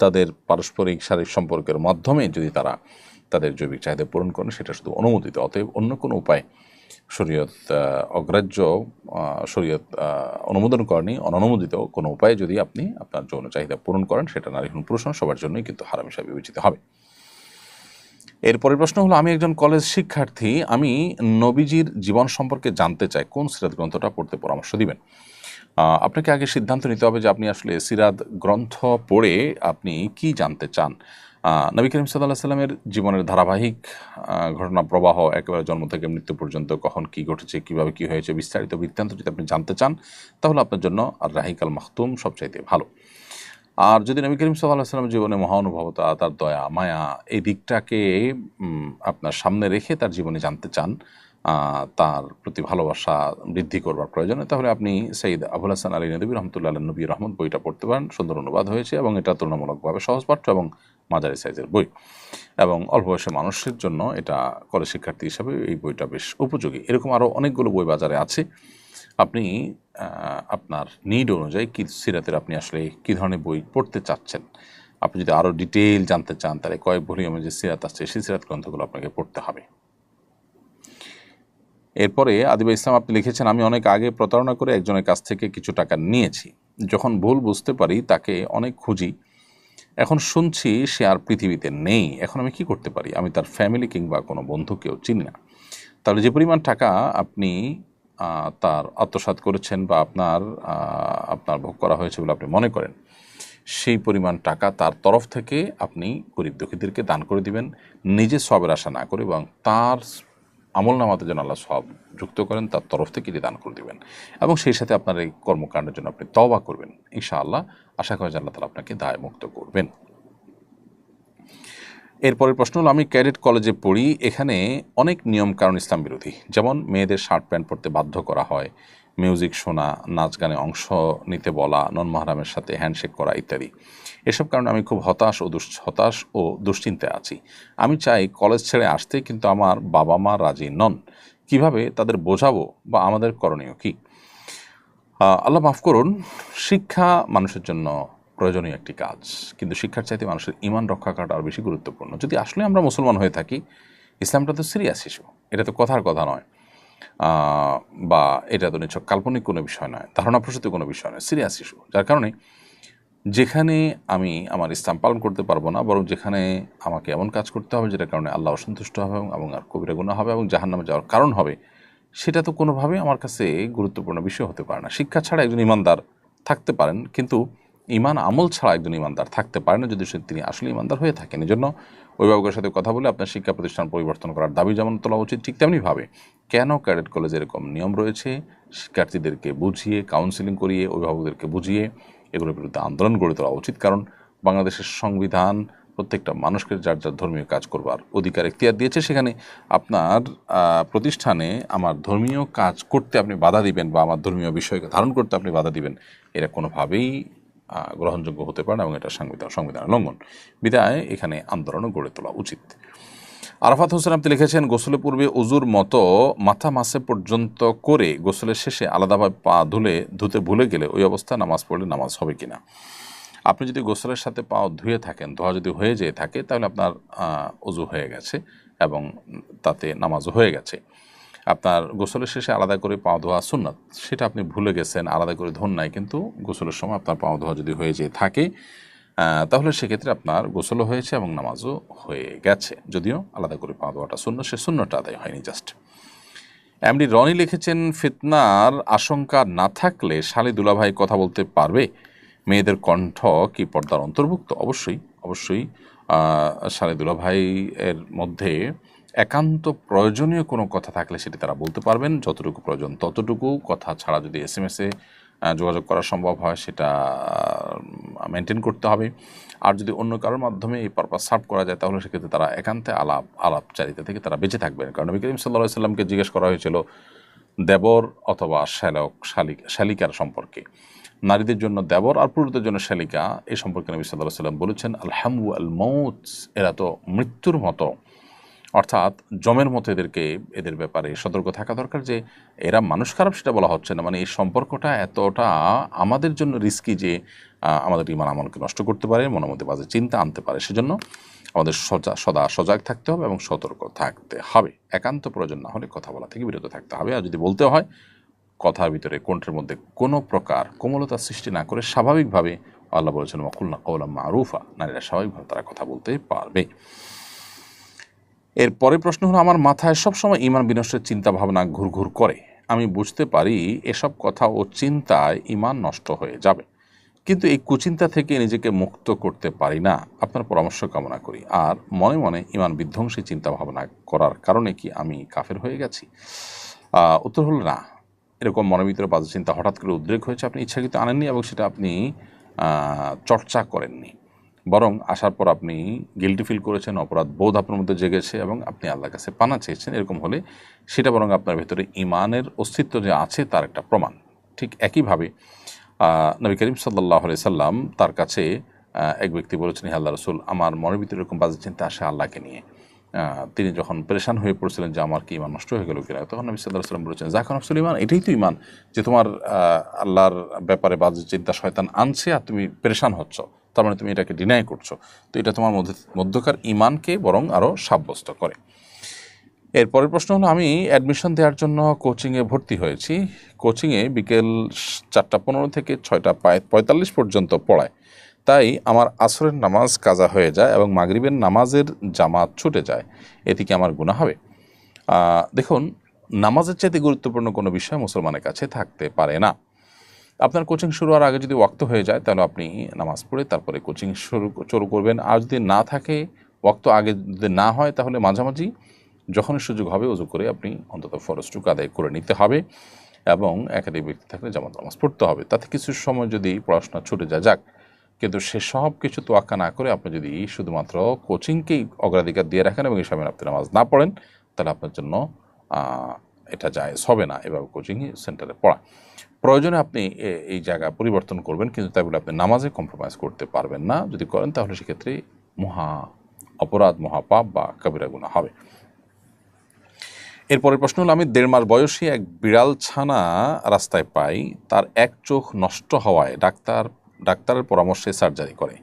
তাদের পারস্পরিক শারীরিক সম্পর্কের মাধ্যমে যদি তারা তাদের জৈবিক চাহিদা পূরণ করেন সেটা শুধু অনুমোদিত। অতএব অন্য কোনো উপায় শরীয়ত অগ্রাহ্য, শরীয়ত অনুমোদন করেনি, অননুমোদিত কোনো উপায়ে যদি আপনি আপনার যৌন চাহিদা পূরণ করেন সেটা নারী হোক পুরুষ হোক সবার জন্যই কিন্তু হারাম হিসাবে বিবেচিত হবে। এরপরের প্রশ্ন হলো, আমি একজন কলেজ শিক্ষার্থী, আমি নবীজির জীবন সম্পর্কে জানতে চাই, কোন সিরাত গ্রন্থটা পড়তে পরামর্শ দিবেন? আপনাকে আগে সিদ্ধান্ত নিতে হবে যে আপনি আসলে সিরাত গ্রন্থ পড়ে আপনি কি জানতে চান। নবী করিম সাল্লাল্লাহু আলাইহি সাল্লামের জীবনের ধারাবাহিক ঘটনা প্রবাহ একেবারে জন্ম থেকে মৃত্যু পর্যন্ত কখন কি ঘটেছে, কিভাবে কি হয়েছে, বিস্তারিত বৃত্তান্ত যদি আপনি জানতে চান তাহলে আপনার জন্য আর রাহিক আল মাখতুম সবচাইতে ভালো। আর যদি নবী করিম সাল্লাল্লাহু আলাইহি সাল্লামের জীবনে মহানুভবতা, তার দয়া মায়া এই দিকটাকে আপনার সামনে রেখে তার জীবনে জানতে চান, তার প্রতি ভালোবাসা বৃদ্ধি করবার প্রয়োজনে, তাহলে আপনি সৈয়দ আবুল হাসান আলী নদভী রহমতুল্লাহ আলাইহি নবী রহমত বইটা পড়তে পারেন। সুন্দর অনুবাদ হয়েছে এবং এটা তুলনামূলকভাবে সহজপাঠ্য এবং মাঝারি সাইজের বই, এবং অল্প বয়সের মানুষের জন্য এটা কলেজ শিক্ষার্থী হিসাবে এই বইটা বেশ উপযোগী। এরকম আরও অনেকগুলো বই বাজারে আছে। আপনি আপনার নিড অনুযায়ী কি সিরাতের আপনি আসলে কী ধরনের বই পড়তে চাচ্ছেন, আপনি যদি আরও ডিটেইল জানতে চান তাহলে কয়েক ভলিউমে যে সিরাত আছে সেই সিরাত গ্রন্থগুলো আপনাকে পড়তে হবে। এরপরে আদিবা ইসলাম আপনি লিখেছেন, আমি অনেক আগে প্রতারণা করে একজনের কাছ থেকে কিছু টাকা নিয়েছি। যখন ভুল বুঝতে পারি তাকে অনেক খুঁজি, এখন শুনছি সে আর পৃথিবীতে নেই। এখন আমি কি করতে পারি? আমি তার ফ্যামিলি কিংবা কোনো বন্ধুকেও চিনি না। তাহলে যে পরিমাণ টাকা আপনি তার আত্মসাৎ করেছেন বা আপনার ভোগ করা হয়েছে বলে আপনি মনে করেন, সেই পরিমাণ টাকা তার তরফ থেকে আপনি গরিব দুঃখীদেরকে দান করে দিবেন, নিজে সবের আশা না করে, এবং তার আমল নামাতে যেন আল্লাহ সব যুক্ত করেন তার তরফ থেকে এটি দান করে দিবেন, এবং সেই সাথে আপনার এই কর্মকাণ্ডের জন্য আপনি তওবা করবেন। ইনশাআল্লাহ আশা করি যে আল্লাহ তাআলা আপনাকে দায়মুক্ত করবেন। এরপরের প্রশ্ন হলো, আমি ক্যাডেট কলেজে পড়ি, এখানে অনেক নিয়ম কারণ ইসলাম বিরোধী, যেমন মেয়েদের শার্ট প্যান্ট পরতে বাধ্য করা হয়, মিউজিক শোনা, নাচ গানে অংশ নিতে বলা, নন মাহরামের সাথে হ্যান্ডশেক করা ইত্যাদি। এসব কারণে আমি খুব হতাশ ও দুশ্চিন্তায় আছি। আমি চাই কলেজ ছেড়ে আসতে, কিন্তু আমার বাবা মা রাজি নন। কিভাবে তাদের বোঝাবো বা আমাদের করণীয় কি? আল্লাহ মাফ করুন, শিক্ষা মানুষের জন্য প্রয়োজনীয় একটি কাজ, কিন্তু শিক্ষার চাইতে মানুষের ঈমান রক্ষা করাটা আরও বেশি গুরুত্বপূর্ণ। যদি আসলে আমরা মুসলমান হয়ে থাকি, ইসলামটা তো সিরিয়াস ইস্যু, এটা তো কথার কথা নয়, বা এটা তো নিছক কাল্পনিক কোনো বিষয় নয়, ধারণাপ্রসূত কোনো বিষয় নয়, সিরিয়াস ইস্যু। যার কারণে যেখানে আমি আমার ইসলাম পালন করতে পারবো না, বরং যেখানে আমাকে এমন কাজ করতে হবে যেটার কারণে আল্লাহ অসন্তুষ্ট হবে এবং আর কবিরা গুনাহ হবে এবং জাহান্নামে যাওয়ার কারণ হবে, সেটা তো কোনোভাবেই আমার কাছে গুরুত্বপূর্ণ বিষয় হতে পারে না। শিক্ষা ছাড়া একজন ইমানদার থাকতে পারেন, কিন্তু ইমান আমল ছাড়া একজন ইমানদার থাকতে পারে না যদি তিনি আসলে ইমানদার হয়ে থাকেন। এই জন্য অভিভাবকের সাথে কথা বলে আপনার শিক্ষা প্রতিষ্ঠান পরিবর্তন করার দাবি যেমন তোলা উচিত, ঠিক তেমনিভাবে কেন ক্যাডেট কলেজে এরকম নিয়ম রয়েছে শিক্ষার্থীদেরকে বুঝিয়ে, কাউন্সিলিং করিয়ে, অভিভাবকদেরকে বুঝিয়ে এগুলোর বিরুদ্ধে আন্দোলন গড়ে তোলা উচিত। কারণ বাংলাদেশের সংবিধান প্রত্যেকটা মানুষকে যার যার ধর্মীয় কাজ করবার অধিকার এখতিয়ার দিয়েছে। সেখানে আপনার প্রতিষ্ঠানে আমার ধর্মীয় কাজ করতে আপনি বাধা দিবেন বা আমার ধর্মীয় বিষয়কে ধারণ করতে আপনি বাধা দিবেন, এটা কোনোভাবেই গ্রহণযোগ্য হতে পারে না এবং এটা সংবিধান লঙ্ঘন। বিধায় এখানে আন্দোলনও গড়ে তোলা উচিত। আরাফাত হোসেন আপনি লিখেছেন, গোসলের পূর্বে উজুর মতো মাথা মাসে পর্যন্ত করে গোসলের শেষে আলাদাভাবে পা ধুতে ভুলে গেলে ওই অবস্থায় নামাজ পড়লে নামাজ হবে কিনা? আপনি যদি গোসলের সাথে পা ধুয়ে থাকেন, ধোয়া যদি হয়ে যেয়ে থাকে, তাহলে আপনার উজু হয়ে গেছে এবং তাতে নামাজও হয়ে গেছে। আপনার গোসলের শেষে আলাদা করে পা ধোয়া সুন্নাত, সেটা আপনি ভুলে গেছেন, আলাদা করে ধোন নাই, কিন্তু গোসলের সময় আপনার পা ধোয়া যদি হয়ে যেয়ে থাকে তাহলে সেক্ষেত্রে আপনার গোসলও হয়েছে এবং নামাজও হয়ে গেছে, যদিও আলাদা করে পা ধোয়াটা সুন্নত, সে সুন্নতটা আদায় হয়নি জাস্ট। এমডি রনি লিখেছেন, ফিতনার আশঙ্কা না থাকলে শালি দুলাভাই কথা বলতে পারবে? মেয়েদের কণ্ঠ কি পর্দার অন্তর্ভুক্ত? অবশ্যই শালি দুলাভাই এর মধ্যে একান্ত প্রয়োজনীয় কোনো কথা থাকলে সেটি তারা বলতে পারবেন, যতটুকু প্রয়োজন ততটুকু। কথা ছাড়া যদি SMS-এ যোগাযোগ করা সম্ভব হয় সেটা মেনটেন করতে হবে। আর যদি অন্য কারোর মাধ্যমে এই পারপাস সার্ভ করা যায় তাহলে সেক্ষেত্রে তারা একান্তে আলাপচারিতা থেকে তারা বেঁচে থাকবেন। কারণ নবী করিম সাল্লাল্লাহু আলাইহি সাল্লামকে জিজ্ঞেস করা হয়েছিল দেবর অথবা শালিকার সম্পর্কে। নারীদের জন্য দেবর আর পুরুষদের জন্য শালিকা, এই সম্পর্কে নবী সাল্লাল্লাহু আলাইহি সাল্লাম বলেছেন, আল হামু আল মৌত, এরা তো মৃত্যুর মতো, অর্থাৎ জমের মতো এদের ব্যাপারে সতর্ক থাকা দরকার। যে এরা মানুষ খারাপ সেটা বলা হচ্ছে না, মানে এই সম্পর্কটা এতটা আমাদের জন্য রিস্কি যে আমাদের ইমান আমলকে নষ্ট করতে পারে, মনের মধ্যে বাজে চিন্তা আনতে পারে। সেজন্য আমাদের সদা সজাগ থাকতে হবে এবং সতর্ক থাকতে হবে। একান্ত প্রয়োজন না হলে কথা বলা থেকে বিরত থাকতে হবে। আর যদি বলতে হয়, কথার ভিতরে কণ্ঠের মধ্যে কোনো প্রকার কোমলতা সৃষ্টি না করে স্বাভাবিকভাবে, আল্লাহ বলেছেন ওয়াকুলনা কওলাম মারুফা, নারীরা স্বাভাবিকভাবে তারা কথা বলতে পারবে। এর পরের প্রশ্ন হলো, আমার মাথায় সবসময় ঈমান বিনষ্টের চিন্তা ভাবনা ঘুরঘুর করে। আমি বুঝতে পারি এসব কথা ও চিন্তায় ঈমান নষ্ট হয়ে যাবে, কিন্তু এই কুচিন্তা থেকে নিজেকে মুক্ত করতে পারি না। আপনার পরামর্শ কামনা করি। আর মনে মনে ঈমান বিধ্বংসী চিন্তা ভাবনা করার কারণে কি আমি কাফের হয়ে গেছি? উত্তর হলো না। এরকম মনের ভিতরে বাজে চিন্তা হঠাৎ করে উদ্রেক হয়েছে, আপনি ইচ্ছাকৃত আনেননি এবং সেটা আপনি চর্চা করেননি, বরং আসার পর আপনি গিল্টি ফিল করেছেন, অপরাধ বোধ আপনার মধ্যে জেগেছে এবং আপনি আল্লাহর কাছে পানা চেয়েছেন। এরকম হলে সেটা বরং আপনার ভেতরে ঈমানের অস্তিত্ব যে আছে তার একটা প্রমাণ। ঠিক একইভাবে নবী করিম সাল্লাল্লাহু আলাইহি সাল্লাম তার কাছে এক ব্যক্তি বলেছেন, হে আল্লাহর রাসূল, আমার মনের ভিতরে এরকম বাজে চিন্তা আসে আল্লাহকে নিয়ে। তিনি যখন পরেশান হয়ে পড়ছিলেন যে আমার কি ঈমান নষ্ট হয়ে গেল কিনা, তখন নবী সাল্লাল্লাহু আলাইহি সাল্লাম বলেছেন, যাকা নফসুল ঈমান, এটাই তো ঈমান যে তোমার আল্লাহর ব্যাপারে বাজে চিন্তা শয়তান আনছে আর তুমি পরেশান হচ্ছ, তার মানে তুমি এটাকে ডিনাই করছো। তো এটা তোমার মধ্যকার ঈমানকে বরং আরও সাব্যস্ত করে। এরপরের প্রশ্ন হলো, আমি অ্যাডমিশন দেওয়ার জন্য কোচিংয়ে ভর্তি হয়েছি। কোচিংয়ে বিকেল 4:15 থেকে 6:45 পর্যন্ত পড়ায়, তাই আমার আসরের নামাজ কাজা হয়ে যায় এবং মাগরিবের নামাজের জামাত ছুটে যায়। এতে কি আমার গুনাহ হবে? দেখুন, নামাজের চাইতে গুরুত্বপূর্ণ কোনো বিষয় মুসলমানের কাছে থাকতে পারে না। আপনার কোচিং শুরু হওয়ার আগে যদি ওয়াক্ত হয়ে যায় তাহলে আপনি নামাজ পড়ে তারপরে কোচিং শুরু করবেন। আর যদি না থাকে, ওয়াক্ত আগে যদি না হয়, তাহলে মাঝামাঝি যখনই সুযোগ হবে উজু করে আপনি অন্তত ফরজটুকু আদায় করে নিতে হবে এবং একাধিক ব্যক্তি থাকলে জামাত নামাজ পড়তে হবে। তাতে কিছু সময় যদি পড়াশোনা ছুটে যাক, কিন্তু সে সব কিছু তোয়াক্কা না করে আপনি যদি শুধুমাত্র কোচিংকেই অগ্রাধিকার দিয়ে রাখেন এবং এই সময় আপনি নামাজ না পড়েন, তাহলে আপনার জন্য এটা জায়েজ হবে না এভাবে কোচিং সেন্টারে পড়া। প্রয়োজনে আপনি এই জায়গা পরিবর্তন করবেন, কিন্তু তাই বলে আপনি নামাজে কম্প্রোমাইজ করতে পারবেন না। যদি করেন তাহলে সেক্ষেত্রে মহা অপরাধ, মহাপাপ বা কবিরা গুনাহ হবে। এরপরের প্রশ্ন হলো, আমি 1.5 মাস বয়সী এক বিড়াল ছানা রাস্তায় পাই, তার এক চোখ নষ্ট হওয়ায় ডাক্তারের পরামর্শে সার্জারি করে।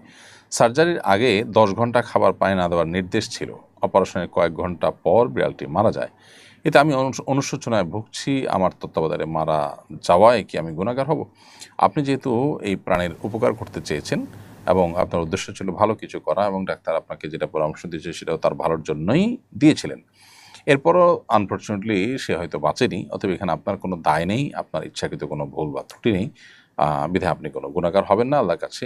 সার্জারির আগে 10 ঘন্টা খাবার পানি না দেওয়ার নির্দেশ ছিল। অপারেশনের কয়েক ঘন্টা পর বিড়ালটি মারা যায়। এতে আমি অনুশোচনায় ভুগছি। আমার তত্ত্বাবধানে মারা যাওয়ায় কি আমি গুনাহগার হব? আপনি যেহেতু এই প্রাণীর উপকার করতে চেয়েছেন এবং আপনার উদ্দেশ্য ছিল ভালো কিছু করা এবং ডাক্তার আপনাকে যেটা পরামর্শ দিয়েছে সেটাও তার ভালোর জন্যই দিয়েছিলেন, এরপরও আনফর্চুনেটলি সে হয়তো বাঁচেনি। অতএব এখানে আপনার কোনো দায় নেই, আপনার ইচ্ছাকৃত কোনো ভুল বা ত্রুটি নেই, বিধায় আপনি কোনো গুনাহগার হবেন না। আল্লাহর কাছে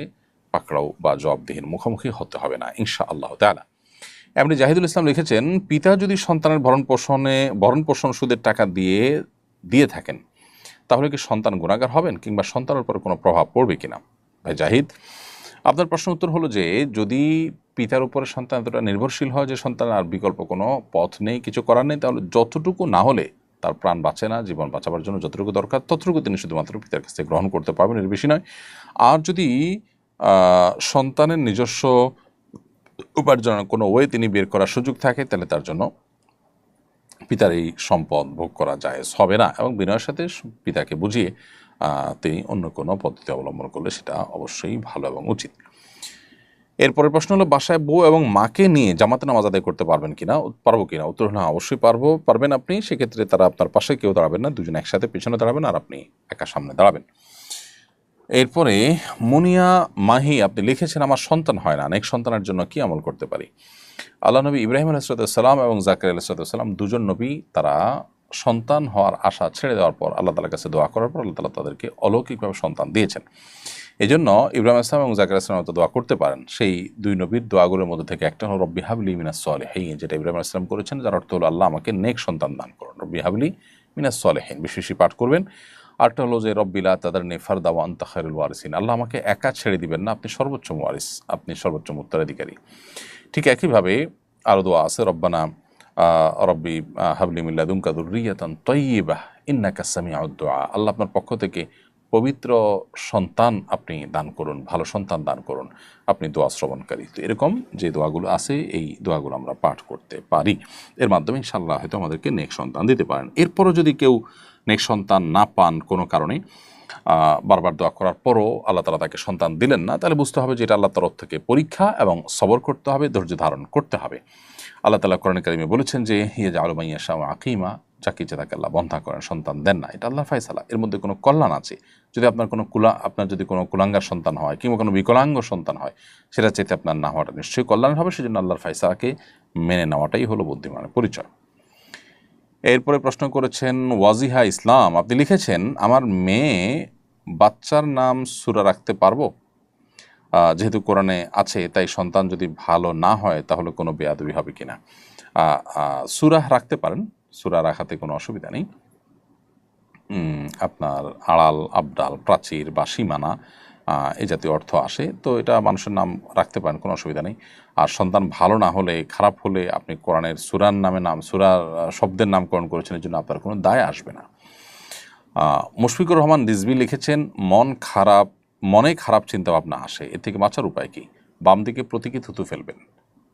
পাকড়াও বা জবাবদিহির মুখোমুখি হতে হবে না ইনশাআল্লাহ তাআলা। এমনি জাহিদুল ইসলাম লিখেছেন, পিতা যদি সন্তানের ভরণ পোষণ সুদের টাকা দিয়ে থাকেন, তাহলে কি সন্তান গুনাহগার হবেন কিংবা সন্তানের উপর কোনো প্রভাব পড়বে কিনা? ভাই জাহিদ, আপনার প্রশ্ন উত্তর হলো যে যদি পিতার উপরে সন্তান এতটা নির্ভরশীল হয় যে সন্তান আর বিকল্প কোনো পথ নেই, কিছু করার নেই, তাহলে যতটুকু না হলে তার প্রাণ বাঁচে না, জীবন বাঁচাবার জন্য যতটুকু দরকার ততটুকু তিনি শুধুমাত্র পিতার কাছ থেকে গ্রহণ করতে পারবেন, এর বেশি নয়। আর যদি সন্তানের নিজস্ব উপার্জনের কোনো ওয়ে তিনি বের করার সুযোগ থাকে, তাহলে তার জন্য পিতার এই সম্পদ ভোগ করা জায়েজ হবে না, এবং বিনয়ের সাথে পিতাকে বুঝিয়ে তিনি অন্য কোনো পদ্ধতি অবলম্বন করলে সেটা অবশ্যই ভালো এবং উচিত। এরপরের প্রশ্ন হলো, বাসায় বউ এবং মাকে নিয়ে জামাতে নামাজ আদায় করতে পারবেন কিনা, পারবো কিনা? উত্তর হলো অবশ্যই পারবেন আপনি। সেক্ষেত্রে তারা আপনার পাশে কেউ দাঁড়াবেন না, দুজন একসাথে পিছনে দাঁড়াবেন আর আপনি একা সামনে দাঁড়াবেন। এরপরে মুনিয়া মাহি আপনি লিখেছেন, আমার সন্তান হয় না, নেক্সট সন্তানের জন্য কি আমল করতে পারি? আল্লাহ নবী ইব্রাহিম আলাইহিসসালাম এবং জাকারিয়া আলাইহিসসালাম দুজন নবী, তারা সন্তান হওয়ার আশা ছেড়ে দেওয়ার পর আল্লাহ তাআলার কাছে দোয়া করার পর আল্লাহ তাআলা তাদেরকে অলৌকিকভাবে সন্তান দিয়েছেন। এই জন্য ইব্রাহিম আসলাম এবং জাকারিয়া আসলাম তো দোয়া করতে পারেন। সেই দুই নবীর দোয়াগুলোর মধ্যে থেকে একটা হলো রব্বি হাবলি মিনাস সলিহিন, যেটা ইব্রাহিম আসলাম করেছেন, যার অর্থ হলো আল্লাহ আমাকে নেক সন্তান দান করুন, রব্বি হাবলি মিনাস সলিহিন বেশি বেশি পাঠ করবেন। আরটা হলো যে রব্বি লা তাদারনি ফারদা ওয়া আনতা খায়রুল ওয়ারিসিন, আল্লাহ আমাকে একা ছেড়ে দিবেন না, আপনি সর্বোচ্চ ওয়ারিস, আপনি সর্বোচ্চ উত্তরাধিকারী। ঠিক একইভাবে আরও দোয়া আছে, রব্বানা রব্বি হাবলি মিন লাদুনকা যুররিয়াতান তাইয়্যিবাহ ইন্নাকা সামিউদ দুআ, আল্লাহ আপনার পক্ষ থেকে পবিত্র সন্তান আপনি দান করুন, ভালো সন্তান দান করুন, আপনি দোয়া শ্রবণকারী। তো এরকম যে দোয়াগুলো আছে এই দোয়াগুলো আমরা পাঠ করতে পারি, এর মাধ্যমে ইনশাআল্লাহ হয়তো আমাদেরকে নেক সন্তান দিতে পারেন। এরপরও যদি কেউ নেক সন্তান না পান কোনো কারণে, বারবার দোয়া করার পরও আল্লাহ তাআলা তাকে সন্তান দিলেন না, তাহলে বুঝতে হবে যে এটা আল্লাহর তরফ থেকে পরীক্ষা, এবং সবর করতে হবে, ধৈর্য ধারণ করতে হবে। আল্লাহ তাআলা কোরআনে কারিমে বলেছেন যে ইয়াজআলু মান ইয়াশাউ আকিমা, যাকে ইচ্ছা তাকে আল্লাহ বন্ধা করেন, সন্তান দেন না, এটা আল্লাহর ফয়সালা। এর মধ্যে কোনো কল্যাণ আছে। যদি আপনার যদি কোনো কুলাঙ্গার সন্তান হয় কিংবা কোনো বিকলাঙ্গ সন্তান হয়, সেটা চাইতে আপনার না হওয়াটা নিশ্চয়ই কল্যাণ হবে। সেজন্য আল্লাহর ফয়সালাকে মেনে নেওয়াটাই হলো বুদ্ধিমানের পরিচয়। এরপরে প্রশ্ন করেছেন ওয়াজিহা ইসলাম, আপনি লিখেছেন, আমার মেয়ে বাচ্চার নাম সূরা রাখতে পারবো? যেহেতু কোরআনে আছে, তাই সন্তান যদি ভালো না হয় তাহলে কোনো বেয়াদবি হবে কিনা? সূরা রাখতে পারেন, সূরা রাখাতে কোনো অসুবিধা নেই। আপনার আড়াল, আবডাল, প্রাচীর বা সীমানা এই জাতীয় অর্থ আসে, তো এটা মানুষের নাম রাখতে পারেন, কোনো অসুবিধা নেই। আর সন্তান ভালো না হলে, খারাপ হলে আপনি কোরআনের সূরার নামে সূরার শব্দের নামকরণ করেছেন, এর জন্য আপনার কোনো দায় আসবে না। মুশফিকুর রহমান রিজভী লিখেছেন, মনে খারাপ চিন্তা ভাবনা আসে, এর থেকে বাঁচার উপায় কি? বাম দিকে প্রতীকী থুতু ফেলবেন,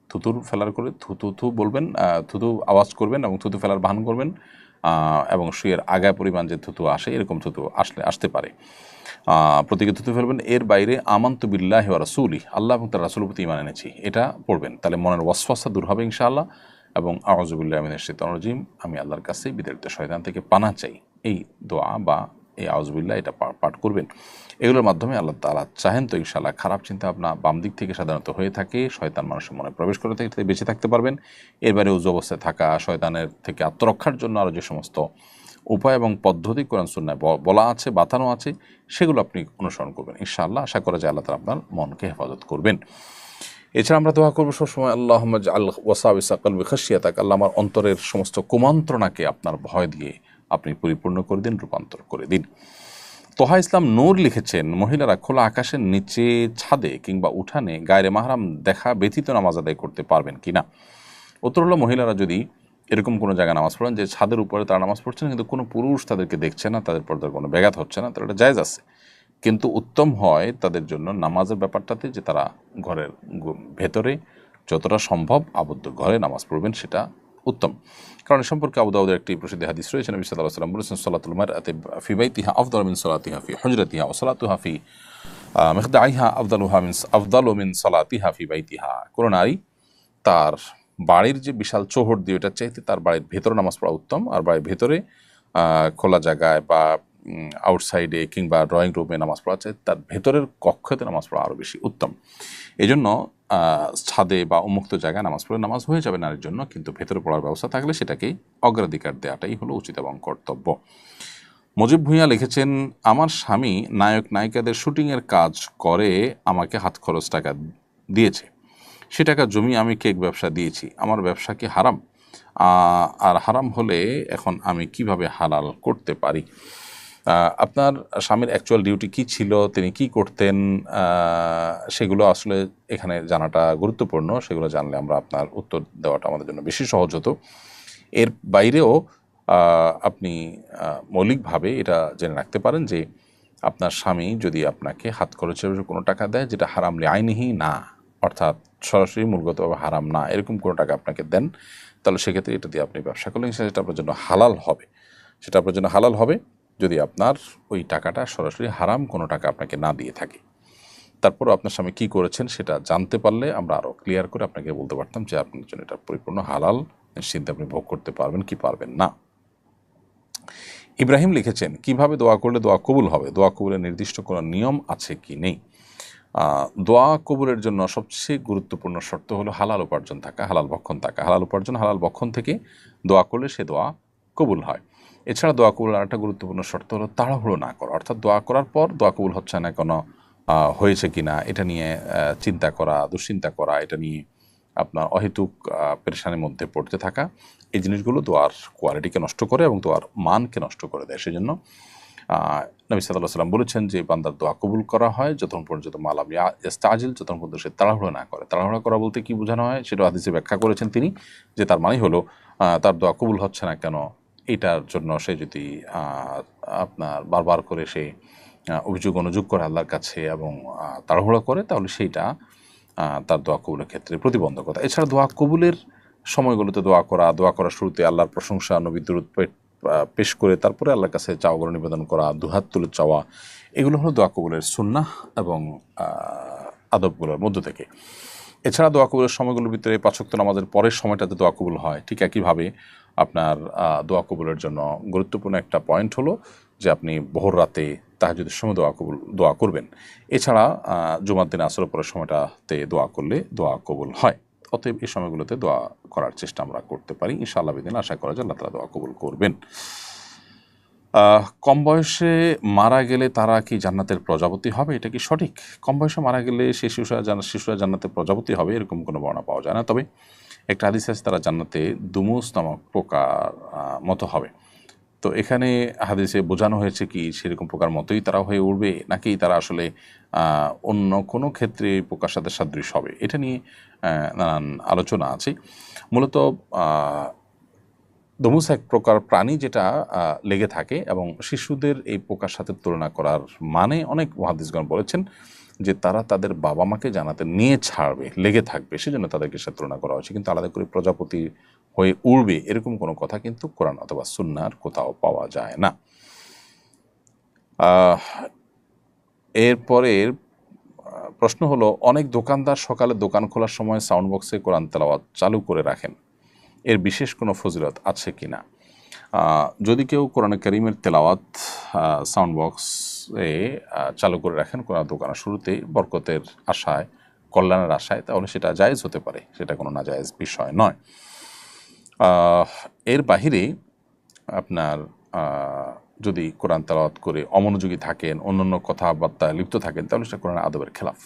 থুতুর ফেলার করে থুতু বলবেন, থুতু আওয়াজ করবেন এবং থুতু ফেলার ভান করবেন, এবং শুয়ের আগায় পরিমাণ যে থুতু আসে এরকম থুতু আসতে পারে, প্রতীকী থুতু ফেলবেন। এর বাইরে আমানতু বিল্লাহি ওয়া রাসূলিহি, আল্লাহ এবং তার রাসূলের প্রতি ঈমান এনেছি, এটা পড়বেন, তাহলে মনের ওয়াসওয়াসা দূর হবে ইনশাআল্লাহ। এবং আউযু বিল্লাহি মিনাশ শাইতানির রাজিম, আমি আল্লাহর কাছে বিতাড়িত শয়তান থেকে পানাহ চাই, এই দোয়া বা এই আউযু বিল্লাহ এটা পাঠ করবেন। এগুলোর মাধ্যমে আল্লাহ তাআলা চাহেন তো ইনশাআল্লাহ খারাপ চিন্তা ভাবনা বাম দিক থেকে সাধারণত হয়ে থাকে, শয়তান মানুষের মনে প্রবেশ করে থাকে, থেকে বেঁচে থাকতে পারবেন। এর বাইরে উযু অবস্থায় থাকা, শয়তানের থেকে আত্মরক্ষার জন্য আরও যে সমস্ত উপায় এবং পদ্ধতি কোরআন সুন্নাহয় বলা আছে, বাতানো আছে, সেগুলো আপনি অনুসরণ করবেন ইনশাআল্লাহ। আশা করা যায় আল্লাহ তাআলা আপনার মনকে হেফাজত করবেন। এছাড়া আমরা দোয়া করবো সবসময়, আল্লাহুম্মা জাআল ওয়াসাওয়িসা কলবি খাশিয়াতাক, আল্লাহ আমার অন্তরের সমস্ত কুমন্ত্রণাকে আপনার ভয় দিয়ে আপনি পরিপূর্ণ করে দিন, রূপান্তর করে দিন। তোহা ইসলাম নূর লিখেছেন, মহিলারা খোলা আকাশের নিচে, ছাদে কিংবা উঠানে গায়রে মাহরাম দেখা ব্যতীত নামাজ আদায় করতে পারবেন কিনা? উত্তর হলো, মহিলারা যদি এরকম কোনো জায়গায় নামাজ পড়েন যে ছাদের উপরে তারা নামাজ পড়ছেন কিন্তু কোনো পুরুষ তাদেরকে দেখছে না, তাদের পর্দার কোনো ব্যাঘাত হচ্ছে না, তাহলে এটা জায়েজ আছে। কিন্তু উত্তম হয় তাদের জন্য নামাজের ব্যাপারটাতে যে তারা ঘরের ভেতরে যতটা সম্ভব আবদ্ধ ঘরে নামাজ পড়বেন, সেটা উত্তম। কারণ এ সম্পর্কে আবু দাউদের একটি প্রসিদ্ধ হাদিস রয়েছে, নবী সাল্লাল্লাহু আলাইহি ওয়াসাল্লাম বলেছেন, সালাতুল মারআতি ফি বাইতিহা আফদালু মিন সালাতিহা ফি হুজরাতিহা ওয়া সালাতুহা ফি মিখদাইহা আফদালু মিন সালাতিহা ফি বাইতিহা। কোন নারী তার বাড়ির যে বিশাল চৌহদ দিয়ে, ওটার চাইতে তার বাড়ির ভেতরে নামাজ পড়া উত্তম, আর বাড়ির ভেতরে খোলা জায়গায় বা আউটসাইডে কিংবা ড্রয়িং রুমে নামাজ পড়া চাই, তার ভেতরের কক্ষতে নামাজ পড়া আরও বেশি উত্তম। এই জন্য ছাদে বা উন্মুক্ত জায়গায় নামাজ পড়লে নামাজ হয়ে যাবে নারীর জন্য, কিন্তু ভেতরে পড়ার ব্যবস্থা থাকলে সেটাকেই অগ্রাধিকার দেওয়াটাই হলো উচিত এবং কর্তব্য। মুজিব ভূঁইয়া লিখেছেন, আমার স্বামী নায়ক নায়িকাদের শুটিংয়ের কাজ করে, আমাকে হাত খরচ টাকা দিয়েছে, সে টাকা জমিয়ে আমি কেক ব্যবসা দিয়েছি, আমার ব্যবসা কি হারাম? আর হারাম হলে এখন আমি কিভাবে হালাল করতে পারি? আপনার স্বামীর অ্যাকচুয়াল ডিউটি কী ছিল, তিনি কি করতেন, সেগুলো আসলে এখানে জানাটা গুরুত্বপূর্ণ। সেগুলো জানলে আমরা আপনার উত্তর দেওয়াটা আমাদের জন্য বেশি সহজ হতো। এর বাইরেও আপনি মৌলিকভাবে এটা জেনে রাখতে পারেন যে আপনার স্বামী যদি আপনাকে হাত খরচের কোনো টাকা দেয় যেটা হারাম আইনিহি না, অর্থাৎ সরাসরি মূলগতভাবে হারাম না, এরকম কোনো টাকা আপনাকে দেন, তাহলে সেক্ষেত্রে এটা দিয়ে আপনি ব্যবসা করলেন, সেটা আপনার জন্য হালাল হবে। সেটা আপনার জন্য হালাল হবে যদি আপনার ওই টাকাটা সরাসরি হারাম কোনো টাকা আপনাকে না দিয়ে থাকে। তারপরও আপনার স্বামী কী করেছেন সেটা জানতে পারলে আমরা আরও ক্লিয়ার করে আপনাকে বলতে পারতাম যে আপনার জন্য এটা পরিপূর্ণ হালাল, নিশ্চিন্তে আপনি ভোগ করতে পারবেন কি পারবেন না। ইব্রাহিম লিখেছেন, কিভাবে দোয়া করলে দোয়া কবুল হবে? দোয়া কবুলের নির্দিষ্ট কোনো নিয়ম আছে কি নেই? দোয়া কবুলের জন্য সবচেয়ে গুরুত্বপূর্ণ শর্ত হলো হালাল উপার্জন থাকা, হালাল ভক্ষণ থাকা। হালাল উপার্জন, হালাল ভক্ষণ থেকে দোয়া করলে সে দোয়া কবুল হয়। এছাড়া দোয়া কবুল আর একটা গুরুত্বপূর্ণ শর্ত হলো তাড়াহুড়ো না করা, অর্থাৎ দোয়া করার পর দোয়া কবুল হচ্ছে না কোনো হয়েছে কি না এটা নিয়ে চিন্তা করা, দুশ্চিন্তা করা, এটা নিয়ে আপনার অহেতুক পেরেশানির মধ্যে পড়তে থাকা, এই জিনিসগুলো দোয়ার কোয়ালিটিকে নষ্ট করে এবং দোয়ার মানকে নষ্ট করে দেয়। সেজন্য নবী সাল্লাল্লাহু আলাইহি ওয়াসাল্লাম বলেছেন যে বান্দার দোয়া কবুল করা হয় যতক্ষণ পর্যন্ত মালাম ইস্তাজিল, যতক্ষণ পর্যন্ত সে তাড়াহুড়ো না করে। তাড়াহুড়ো করা বলতে কি বোঝানো হয় সেটা হাদিসে ব্যাখ্যা করেছেন তিনি, যে তার মানে হলো তার দোয়া কবুল হচ্ছে না কেন, এটার জন্য সে যদি আপনার বারবার করে সে অভিযোগ অনুযোগ করে আল্লাহর কাছে এবং তাড়াহুড়ো করে, তাহলে সেইটা তার দোয়া কবুলের ক্ষেত্রে প্রতিবন্ধকতা। এছাড়া দোয়া কবুলের সময়গুলোতে দোয়া করার শুরুতে আল্লাহর প্রশংসা, নবীর দুরূদ পেশ করে তারপরে আল্লাহর কাছে চাওয়াগুলো নিবেদন করা, দুহাত তুলে চাওয়া, এগুলো হলো দোয়া কবুলের সুন্নাহ এবং আদবগুলোর মধ্য থেকে। এছাড়া দোয়া কবুলের সময়গুলোর ভিতরে 5 ওয়াক্ত নামাজের পরের সময়টাতে দোয়া কবুল হয়। ঠিক একইভাবে আপনার দোয়া কবুলের জন্য গুরুত্বপূর্ণ একটা পয়েন্ট হলো যে আপনি ভোর রাতে তাহাজ্জুদের সময় দোয়া করবেন। এছাড়া জুমার দিন আসরের পরের সময়টাতে দোয়া করলে দোয়া কবুল হয়। অতএব এই সময়গুলোতে দোয়া করার চেষ্টা আমরা করতে পারি। ইনশাআল্লাহ বিদিন আশা করা যায় আল্লাহ তাআলা দোয়া কবুল করবেন। কম বয়সে মারা গেলে তারা কি জান্নাতের প্রজাপতি হবে, এটা কি সঠিক? কম বয়সে মারা গেলে সেই শিশুরা জান্নাতের প্রজাপতি হবে এরকম কোনো বর্ণনা পাওয়া যায় না। তবে একটা হাদিস আছে তারা জান্নাতে দুমুস নামক পোকার মতো হবে। তো এখানে হাদিসে বোঝানো হয়েছে কি সেরকম পোকার মতোই তারা হয়ে উঠবে, নাকি তারা আসলে অন্য কোনো ক্ষেত্রে পোকার সাথে সাদৃশ হবে, এটা নিয়ে নানান আলোচনা আছে। মূলত দমুস এক প্রকার প্রাণী যেটা লেগে থাকে এবং শিশুদের এই পোকার সাথে তুলনা করার মানে অনেক মুহাদ্দিসগণ বলেছেন যে তারা তাদের বাবা মাকে জান্নাতে নিয়ে ছাড়বে, লেগে থাকবে, সেজন্য তাদেরকে সাথে তুলনা করা হয়েছে। কিন্তু আলাদা করে প্রজাপতি হয়ে উড়বে এরকম কোনো কথা কিন্তু কোরআন অথবা সুন্নাহর কোথাও পাওয়া যায় না। এরপরের প্রশ্ন হলো, অনেক দোকানদার সকালে দোকান খোলার সময় সাউন্ড বক্সে কোরআন তেলাওয়াত চালু করে রাখেন, এর বিশেষ কোনো ফজিলত আছে কি না? যদি কেউ কোরআনে কারীমের তেলাওয়াত সাউন্ড বক্সে চালু করে রাখেন কোরআন দোকানের শুরুতেই বরকতের আশায়, কল্যাণের আশায়, তাহলে সেটা জায়েজ হতে পারে, সেটা কোনো নাজায়েজ বিষয় নয়। এর বাহিরে আপনার যদি কোরআন তেলাওয়াত করে অমনোযোগী থাকেন, অন্যান্য কথাবার্তায় লিপ্ত থাকেন, তাহলে সেটা কোরআন আদবের খেলাফ।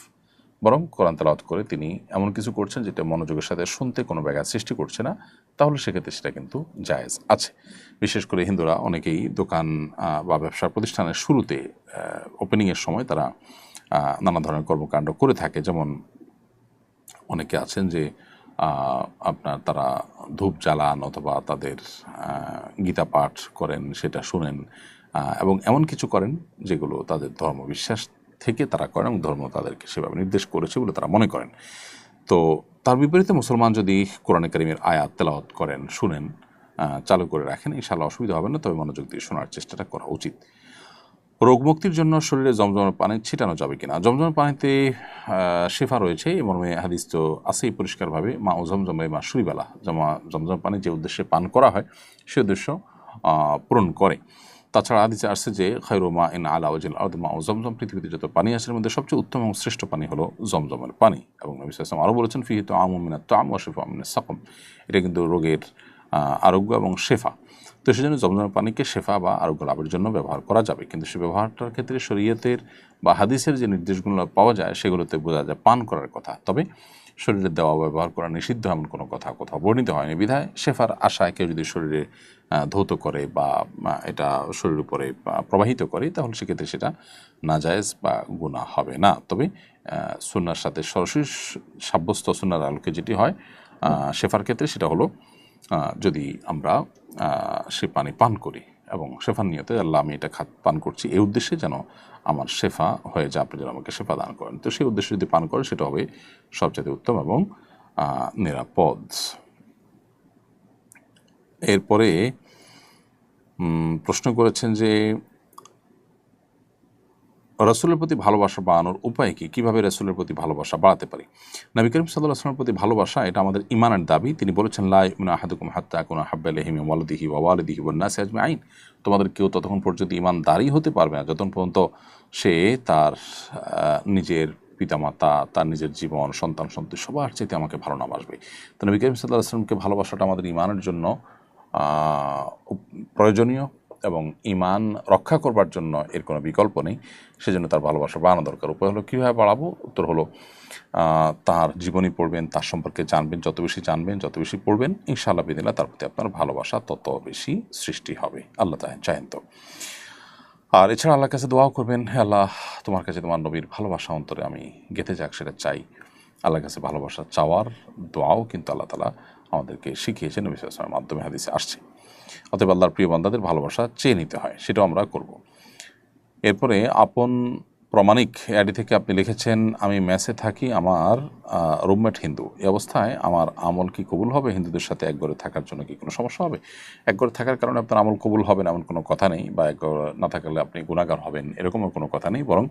বরং কোরআন তেলাওয়াত করে তিনি এমন কিছু করছেন যেটা মনোযোগের সাথে শুনতে কোনো ব্যাঘাত সৃষ্টি করছে না, তাহলে সেক্ষেত্রে সেটা কিন্তু জায়েজ আছে। বিশেষ করে হিন্দুরা অনেকেই দোকান বা ব্যবসা প্রতিষ্ঠানের শুরুতে ওপেনিংয়ের সময় তারা নানা ধরনের কর্মকাণ্ড করে থাকে। যেমন অনেকে আছেন যে আপনার তারা ধূপ জ্বালান অথবা তাদের গীতা পাঠ করেন, সেটা শুনেন এবং এমন কিছু করেন যেগুলো তাদের ধর্মবিশ্বাস থেকে তারা করেন এবং ধর্ম তাদেরকে সেভাবে নির্দেশ করেছে বলে তারা মনে করেন। তো তার বিপরীতে মুসলমান যদি কোরআনে কারীমের আয়াত তেলাওয়াত করেন, শুনেন, চালু করে রাখেন, ইনশাআল্লাহ অসুবিধা হবে না, তবে মনোযোগ দিয়ে শোনার চেষ্টাটা করা উচিত। রোগমুক্তির জন্য শরীরে জমজমের পানি ছিটানো যাবে কিনা? জমজমের পানিতে শেফা রয়েছে, এই মর্মে হাদিস তো আছেই পরিষ্কারভাবে, মা ও জমজমে মা সুরিবালা, জমজম পানি যে উদ্দেশ্যে পান করা হয় সে উদ্দেশ্য পূরণ করে। তাছাড়া হাদিসে আসছে যে খায়রু মা ইন আলা ওয়াজিল আরদ মা ও জমজম, পৃথিবীতে যত পানি আছে এর মধ্যে সবচেয়ে উত্তম এবং শ্রেষ্ঠ পানি হলো জমজমের পানি। এবং নবী সাল্লাল্লাহু আলাইহি ওয়াসাল্লাম আরও বলেছেন ফিহি তুআমুম মিনাত তুআম ওয়া শিফাউম মিনাস সাকম, এটা কিন্তু রোগের আরোগ্য এবং শেফা। তো সেজন্য জমজমের পানিকে শেফা বা আরোগ্য লাভের জন্য ব্যবহার করা যাবে, কিন্তু সে ব্যবহারটার ক্ষেত্রে শরীয়তের বা হাদিসের যে নির্দেশগুলো পাওয়া যায় সেগুলোতে বোঝা যায় পান করার কথা। তবে শরীরে দেওয়া ব্যবহার করা নিষিদ্ধ এমন কোনো কথা কোথাও বর্ণিত হয়নি। বিধায় শেফার আশায় কেউ যদি শরীরে ধৌত করে বা এটা শরীরের উপরে প্রবাহিত করে, তাহলে সেক্ষেত্রে সেটা নাজায়েজ বা গুনাহ হবে না। তবে সুন্নাহর সাথে সরাসরি সাব্যস্ত সুন্নাহর আলোকে যেটি হয় শেফার ক্ষেত্রে, সেটা হলো যদি আমরা সে পানি পান করি এবং শেফার নিয়তে আল্লাহ আমি এটা পান করছি এই উদ্দেশ্যে যেন আমার শেফা হয়ে যায়, আপনি যেন আমাকে শেফা দান করেন। তো সেই উদ্দেশ্যে যদি পান করে সেটা হবে সবচেয়ে উত্তম এবং নিরাপদ। এরপরে প্রশ্ন করেছেন যে রাসূলের প্রতি ভালোবাসা বাড়ানোর উপায় কি, কীভাবে রাসূলের প্রতি ভালোবাসা বাড়াতে পারি। নবী করিম সাল্লাল্লাহু আলাইহি ওয়াসাল্লামের প্রতি ভালোবাসা এটা আমাদের ঈমানের দাবি। তিনি বলেছেন লা ইউমিনু আহাদুকুম হাত্তা আকুনা হাব্বা ইলাইহি মিন ওয়ালিদিহি ওয়া ওয়ালিদিহি ওয়ান নাসি আজমাইন। তোমাদের কেউ ততক্ষণ পর্যন্ত ঈমানদারই হতে পারবে না যতক্ষণ পর্যন্ত সে তার নিজের পিতামাতা, তার নিজের জীবন, সন্তান সন্ততি সবার চাইতে আমাকে ভালো না বাসবে। তো নবী করিম সাল্লাল্লাহু আলাইহি ওয়াসাল্লামকে ভালোবাসাটা আমাদের ঈমানের জন্য প্রয়োজনীয় এবং ঈমান রক্ষা করবার জন্য এর কোনো বিকল্প নেই। সেজন্য তার ভালোবাসা বাড়ানো দরকার। উপায় হলো কীভাবে বাড়াবো? উত্তর হলো তার জীবনী পড়বেন, তার সম্পর্কে জানবেন, যত বেশি জানবেন, যত বেশি পড়বেন, ইনশাআল্লাহ বিদিল্লাহ তার প্রতি আপনার ভালোবাসা তত বেশি সৃষ্টি হবে। আল্লাহ চাহেন তো। আর এছাড়া আল্লাহর কাছে দোয়াও করবেন, হে আল্লাহ তোমার কাছে তোমার নবীর ভালোবাসা অন্তরে আমি গেঁথে যাক, সেটা চাই। আল্লাহর কাছে ভালোবাসা চাওয়ার দোয়াও কিন্তু আল্লাহ তাআলা আমাদেরকে শিখিয়েছেন, নবী সাল্লাল্লাহু আলাইহি ওয়াসাল্লামের মাধ্যমে হাদিসে আসছে। অতএব আল্লাহর প্রিয় বান্দাদের ভালোবাসা চেয়ে নিতে হয়, সেটাও আমরা করব। এরপরে আপন প্রমাণিক অ্যাডি থেকে আপনি লিখেছেন, আমি মেসে থাকি, আমার রুমমেট হিন্দু। এই অবস্থায় আমার আমল কি কবুল হবে? হিন্দুদের সাথে এক ঘরে থাকার জন্য কি কোনো সমস্যা হবে? এক ঘরে থাকার কারণে আপনার আমল কবুল হবে না এমন কোনো কথা নেই, বা এক ঘরে না থাকলে আপনি গুনাহগার হবেন এরকমও কোনো কথা নেই। বরং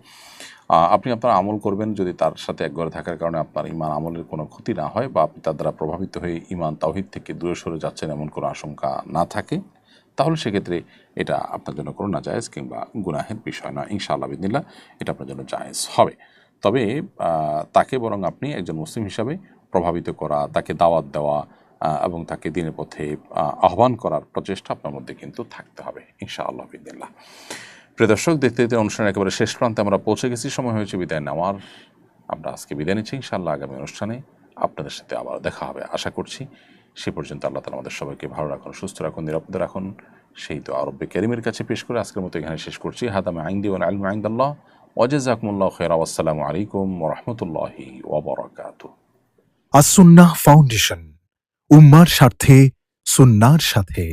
আপনি আপনার আমল করবেন যদি তার সাথে এক ঘরে থাকার কারণে আপনার ঈমান আমলের কোনো ক্ষতি না হয়, বা আপনি তার দ্বারা প্রভাবিত হয়ে ঈমান তাওহীদ থেকে দূরে সরে যাচ্ছেন এমন কোনো আশঙ্কা না থাকে, তাহলে সেক্ষেত্রে এটা আপনার জন্য কোনো নাজায়েজ কিংবা গুনাহের বিষয় না। ইনশাআল্লাহ বিদিল্লাহ এটা আপনার জন্য জায়েজ হবে। তবে তাকে বরং আপনি একজন মুসলিম হিসাবে প্রভাবিত করা, তাকে দাওয়াত দেওয়া এবং তাকে দিনের পথে আহ্বান করার প্রচেষ্টা আপনার মধ্যে কিন্তু থাকতে হবে ইনশাআল্লাহ বিদিল্লাহ। প্রিয় দর্শক, দেখতে দেখতে অনুষ্ঠানের একেবারে শেষ প্রান্তে আমরা পৌঁছে গেছি। সময় হয়েছে বিদায় নেওয়ার। আমরা আজকে বিদায় নিচ্ছি। ইনশাআল্লাহ আগামী অনুষ্ঠানে আপনাদের সাথে আবার দেখা হবে আশা করছি। সে পর্যন্ত আল্লাহ তাআলা আমাদের সবাইকে ভালো রাখুন, সুস্থ রাখুন, নিরাপদে রাখুন, সেই তো রব্বে কারীমের কাছে পেশ করে আজকের মতো এখানে শেষ করছি। হাদা মা ইনদি ওয়াল ইলমু ইনদাল্লাহ ওয়া জাযাকুমুল্লাহু খায়রা ওয়া আসসালামু আলাইকুম ওয়া রাহমাতুল্লাহি ওয়া বারাকাতুহু। আস-সুন্নাহ ফাউন্ডেশন, উম্মার স্বার্থে সুন্নাহর সাথে।